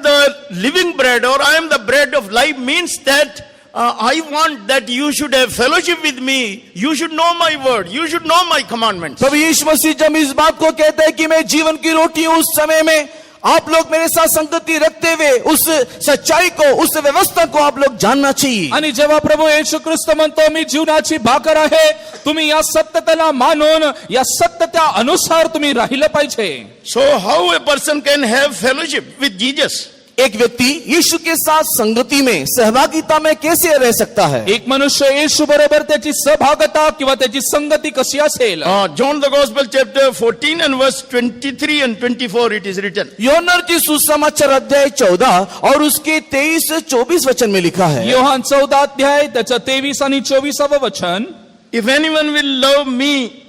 the living bread or I am the bread of life, means that I want that you should have fellowship with me. You should know my word. You should know my commandments. प्रभु यीशु मसीह जब इस बात को कहते हैं कि मैं जीवन की रोटी हूं, उस समय में आप लोग मेरे साथ संगति रखते हुए उस सच्चाई को, उस व्यवस्था को आप लोग जानना चाहिए. आणि जेव्हा प्रभू येशू ख्रिस्त म्हणतो मी जीवनाची भाकर आहे, तुम्ही या सत्यतेला मानून या सत्यता अनुसार तुम्ही राहिलं पाहिजे. So how a person can have fellowship with Jesus? एक व्यक्ति यीशु के साथ संगति में, सहभागिता में कैसे रह सकता है? एक मनुष्य येशू बरोबर त्याची सहभागता किंवा त्याची संगती कशी असेल? John the Gospel chapter 14 and verse 23 and 24 it is written. Yohanna की सुसमाचार अध्याय 14 और उसके 23-24 वचन में लिखा है. योहान 14 अध्याय त्याचं 23 आणि 24 वचन. If anyone will love me,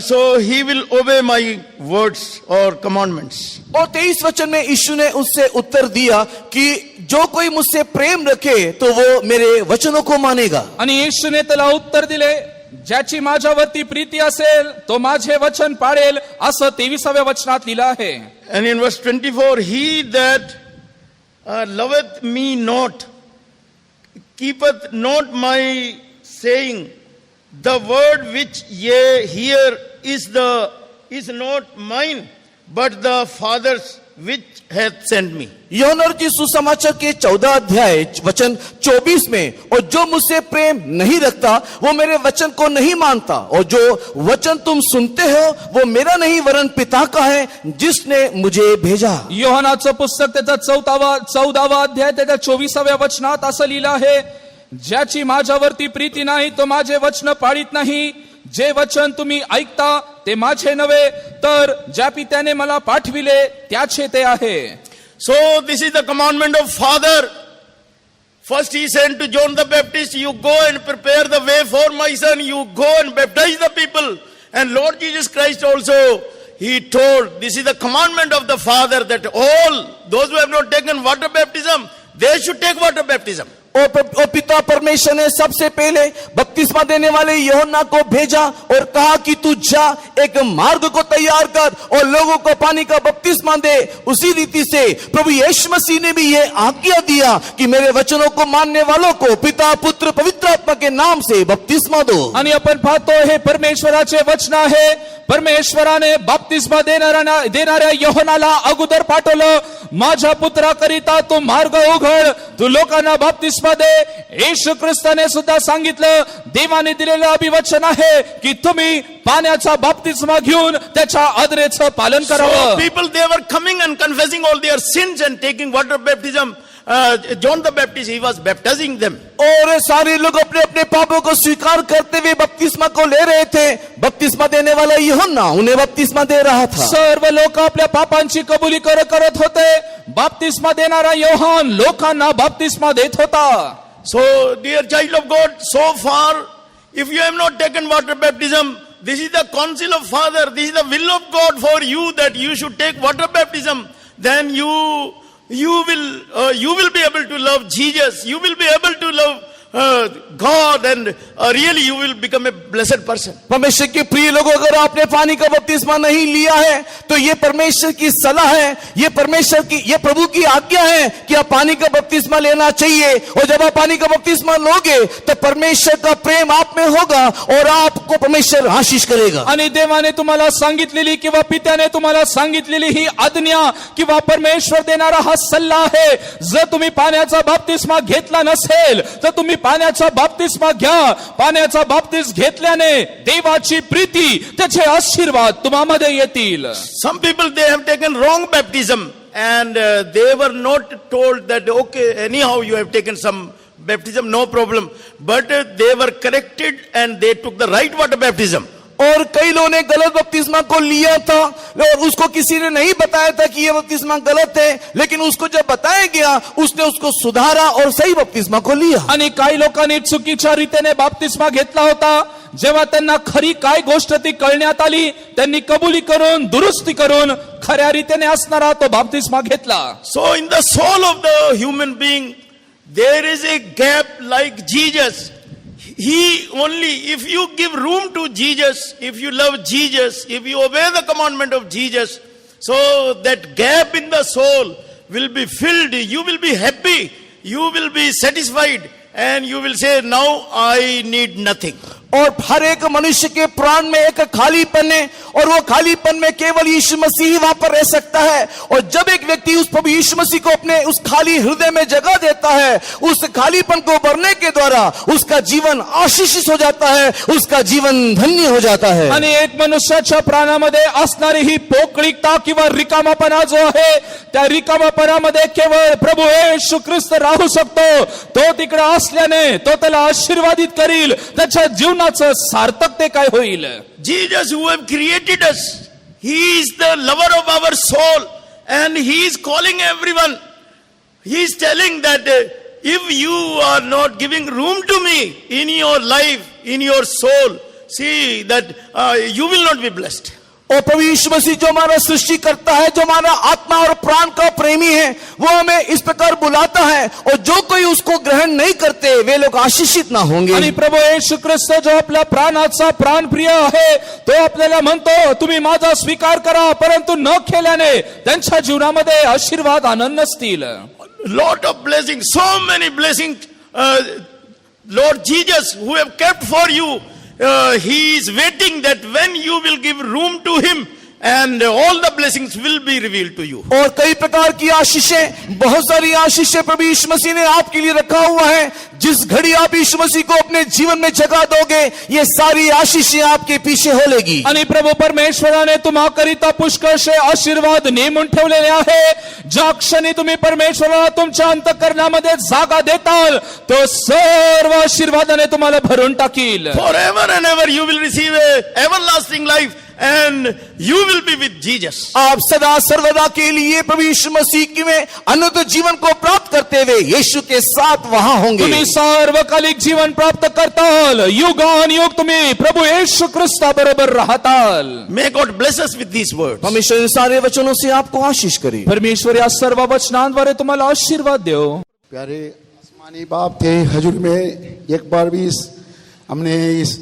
so he will obey my words or commandments. और 23 वचन में यीशु ने उससे उत्तर दिया कि जो कोई मुझसे प्रेम रखे तो वो मेरे वचनों को मानेगा. आणि येशूने त्याला उत्तर दिले, ज्याची माझ्यावरती प्रीती असेल तो माझे वचन पाळेल, असं 23व्या वचनात लिहिलं आहे. And in verse 24, he that loveth me not, keepeth not my saying, the word which ye hear is not mine, but the Father's which hath sent me. Yohanna की सुसमाचार के 14 अध्याय वचन 24 में, और जो मुझसे प्रेम नहीं रखता वो मेरे वचन को नहीं मानता, और जो वचन तुम सुनते हो वो मेरा नहीं वरन पिता का है जिसने मुझे भेजा. योहानाचं पुस्तक त्याचा 14वा अध्याय त्याच्या 24व्या वचनात असं लिहिलं आहे, ज्याची माझ्यावरती प्रीती नाही तो माझे वचन पाळीत नाही. जे वचन तुम्ही ऐकता ते माझे नव्हे, तर ज्या पित्याने मला पाठविले त्याचे ते आहे. So this is the commandment of Father. First he said to John the Baptist, you go and prepare the way for my son. You go and baptize the people. And Lord Jesus Christ also, he told, this is the commandment of the Father, that all those who have not taken water baptism, they should take water baptism. और पिता परमेश्वर ने सबसे पहले बपतिस्मा देने वाले यूहन्ना को भेजा और कहा कि तू जा, एक मार्ग को तैयार कर और लोगों को पानी का बपतिस्मा दे. उसी रीति से प्रभु यीशु मसीह ने भी ये आज्ञा दिया कि मेरे वचनों को मानने वालों को पिता, पुत्र, पवित्र आत्मा के नाम से बपतिस्मा दो. आणि आपण पाहतो हे परमेश्वराचे वचन आहे. परमेश्वराने बपतिस्मा देणाऱ्या यूहन्नाला अगोदर पाठवलं, माझ्या पुत्राकरिता तू मार्ग उघड, तू लोकांना बपतिस्मा दे. येशू ख्रिस्ताने सुद्धा सांगितलं, देवाने दिलेलं अभिवचन आहे की तुम्ही पाण्याचा बपतिस्मा घेऊन त्याच्या आज्ञेचं पालन So करावं. people, they were coming and confessing all their sins and taking water baptism. John the Baptist, he was baptizing them. और सारे लोग अपने अपने पापों को स्वीकार करते हुए बपतिस्मा को ले रहे थे. बपतिस्मा देने वाला यूहन्ना उन्हें बपतिस्मा दे रहा था. सर्व लोक आपल्या पापांची कबुली करत होते. बपतिस्मा देणारा योहान लोकांना बपतिस्मा देत होता. So dear child of God, so far, if you have not taken water baptism, this is the counsel of Father, this is the will of God for you, that you should take water baptism. Then you will be able to love Jesus. You will be able to love God, and really you will become a blessed person. परमेश्वर के प्रिय लोगों, अगर आपने पानी का बपतिस्मा नहीं लिया है तो ये परमेश्वर की सलाह है, ये प्रभु की आज्ञा है कि आप पानी का बपतिस्मा लेना चाहिए. और जब आप पानी का बपतिस्मा लोगे तो परमेश्वर का प्रेम आप में होगा और आपको परमेश्वर आशीष करेगा. आणि देवाने तुम्हाला सांगितलेली किंवा पित्याने तुम्हाला सांगितलेली ही आज्ञा किंवा परमेश्वर देणारा हा सल्ला आहे. जर तुम्ही पाण्याचा बपतिस्मा घेतला नसेल तर तुम्ही पाण्याचा बपतिस्मा घ्या. पाण्याचा बपतिस्मा घेतल्याने देवाची प्रीती, त्याचे आशीर्वाद तुम्हामध्ये येतील. Some people, they have taken wrong baptism, and they were not told that, okay, anyhow you have taken some baptism, no problem. But they were corrected and they took the right water baptism. और कई लोगों ने गलत बपतिस्मा को लिया था और उसको किसी ने नहीं बताया था कि ये बपतिस्मा गलत है, लेकिन उसको जब बताया गया उसने उसको सुधारा और सही बपतिस्मा को लिया. आणि काही लोकांनी चुकीच्या रीतीने बपतिस्मा घेतला होता. जेव्हा त्यांना खरी काय गोष्ट ती कळण्यात आली, त्यांनी कबुली करून, दुरुस्ती करून खऱ्या रीतीने असणारा तो बपतिस्मा घेतला. So in the soul of the human being, there is a gap like Jesus. He only, if you give room to Jesus, if you love Jesus, if you obey the commandment of Jesus, so that gap in the soul will be filled. You will be happy. You will be satisfied. and you will say, now I need nothing. और हर एक मनुष्य के प्राण में एक खालीपन है, और वो खालीपन में केवल यीशु मसीह ही वहां पर रह सकता है। और जब एक व्यक्ति उस प्रभु यीशु मसीह को अपने उस खाली हृदय में जगह देता है, उस खालीपन को भरने के द्वारा उसका जीवन आशीषित हो जाता है, उसका जीवन धन्य हो जाता है। आणि एक मनुष्याच्या प्राणामध्ये असणारी ही पोकळीकता किंवा रिकामापणा जो आहे, त्या रिकामापणामध्ये केवळ प्रभू येशू ख्रिस्त राहू शकतो। तो तिकडे असल्याने तो त्याला आशीर्वादित करील, त्याच्या जीवनाचं सार्थक ते काय होईल। Jesus, who have created us, He is the lover of our soul, and He is calling everyone. He is telling that if you are not giving room to me in your life, in your soul, see that you will not be blessed. और प्रभु यीशु मसीह जो हमारा सृष्टि करता है, जो हमारा आत्मा और प्राण का प्रेमी है, वो हमें इस प्रकार बुलाता है, और जो कोई उसको ग्रहण नहीं करते वे लोग आशीषित ना होंगे। आणि प्रभू येशू ख्रिस्त जो आपल्या प्राणाचा प्राणप्रिय आहे, तो आपल्याला म्हणतो तुम्ही माझा स्वीकार करा, परंतु न केल्याने त्यांच्या जीवनामध्ये आशीर्वाद आनंद नसतील। Lot of blessings, so many blessings, Lord Jesus, who have kept for you. He is waiting that when you will give room to Him, and all the blessings will be revealed to you. और कई प्रकार की आशीषें, बहुत सारी आशीषें प्रभु यीशु मसीह ने आपके लिए रखा हुआ है। जिस घड़ी आप यीशु मसीह को अपने जीवन में जगह दोगे, ये सारी आशीषें आपके पीछे हो लेगी। आणि प्रभू परमेश्वराने तुम्हाकरिता पुष्कळशे आशीर्वाद नेमून ठेवलेले आहे। ज्या क्षणी तुम्ही परमेश्वराला तुमच्या अंतःकरणामध्ये जागा देताल, तो सर्व आशीर्वादाने तुम्हाला भरून टाकील। Forever and ever you will receive a everlasting life, and you will be with Jesus. आप सदा सर्वदा के लिए प्रभु यीशु मसीह की में अनंत जीवन को प्राप्त करते हुए यीशु के साथ वहां होंगे। तुम्ही सार्वकालिक जीवन प्राप्त करताल, युगानुयुग तुम्ही प्रभु येशू ख्रिस्ता बरोबर राहताल। May God bless us with these words. परमेश्वर इन सारे वचनों से आपको आशीष करे। परमेश्वर या सर्व वचनांद्वारे तुम्हाला आशीर्वाद देव। प्यारे आसमानी बाप के हजूर में एक बार भी हमने इस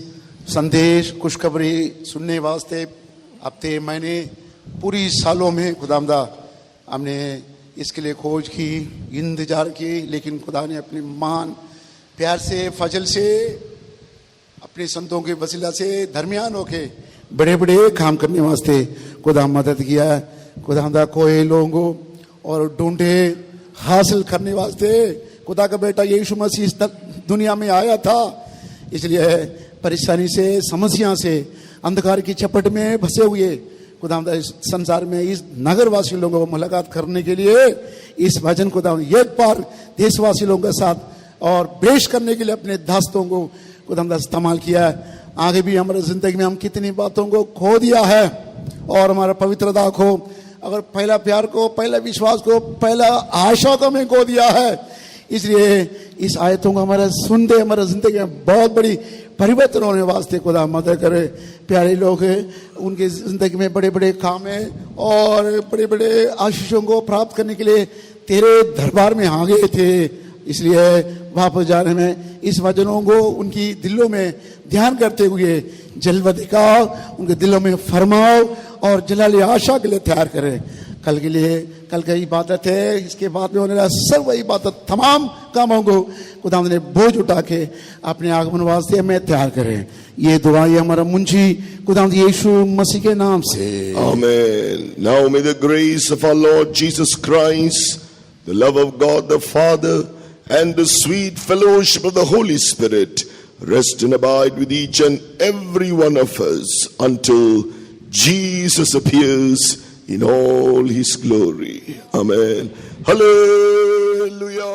संदेश खुशखबरी सुनने वास्ते हफ्ते महीने पूरी सालों में खुदामदा हमने इसके लिए खोज की, इंतजार की, लेकिन खुदा ने अपने महान प्यार से, फजल से, अपने संतों के वसीला से दरमियान होके बड़े बड़े काम करने वास्ते खुदा मदद किया। खुदामदा कोई लोगों और ढूंढे हासिल करने वास्ते खुदा का बेटा यीशु मसीह इस दुनिया में आया था। इसलिए परेशानी से, समस्या से, अंधकार की चपट में फंसे हुए खुदावंद इस संसार में इस नगरवासी लोगों को मुलाकात करने के लिए इस वचन खुदावंद एक बार देशवासी लोगों के साथ और पेश करने के लिए अपने दास्तों को खुदावंद इस्तेमाल किया। आगे भी हमारे जिंदगी में हम कितनी बातों को खो दिया है, और हमारा पवित्रता को, अगर पहला प्यार को, पहला विश्वास को, पहला आशा को हमें खो दिया है। इसलिए इस आयतों को हमारा सुनते हमारा जिंदगी में बहुत बड़ी परिवर्तन होने वास्ते खुदा मदद करे। प्यारे लोग हैं, उनके जिंदगी में बड़े बड़े काम हैं और बड़े बड़े आशीषों को प्राप्त करने के लिए तेरे दरबार में आ गए थे। इसलिए वापस जाने में इस वचनों को उनकी दिलों में ध्यान करते हुए जलवा दिखाओ, उनके दिलों में फरमाओ और जलाली आशा के लिए तैयार करें। कल के लिए, कल का इबादत है, इसके बाद में होने वाला सर्व इबादत तमाम कामों को खुदा ने बोझ उठा के अपने आगमन वास्ते हमें तैयार करें। ये दुआ ये हमारा मुंशी खुदा यीशु मसीह के नाम से, Amen. Now may the grace of our Lord Jesus Christ, the love of God the Father, and the sweet fellowship of the Holy Spirit rest and abide with each and every one of us until Jesus appears in all His glory. Amen. Hallelujah.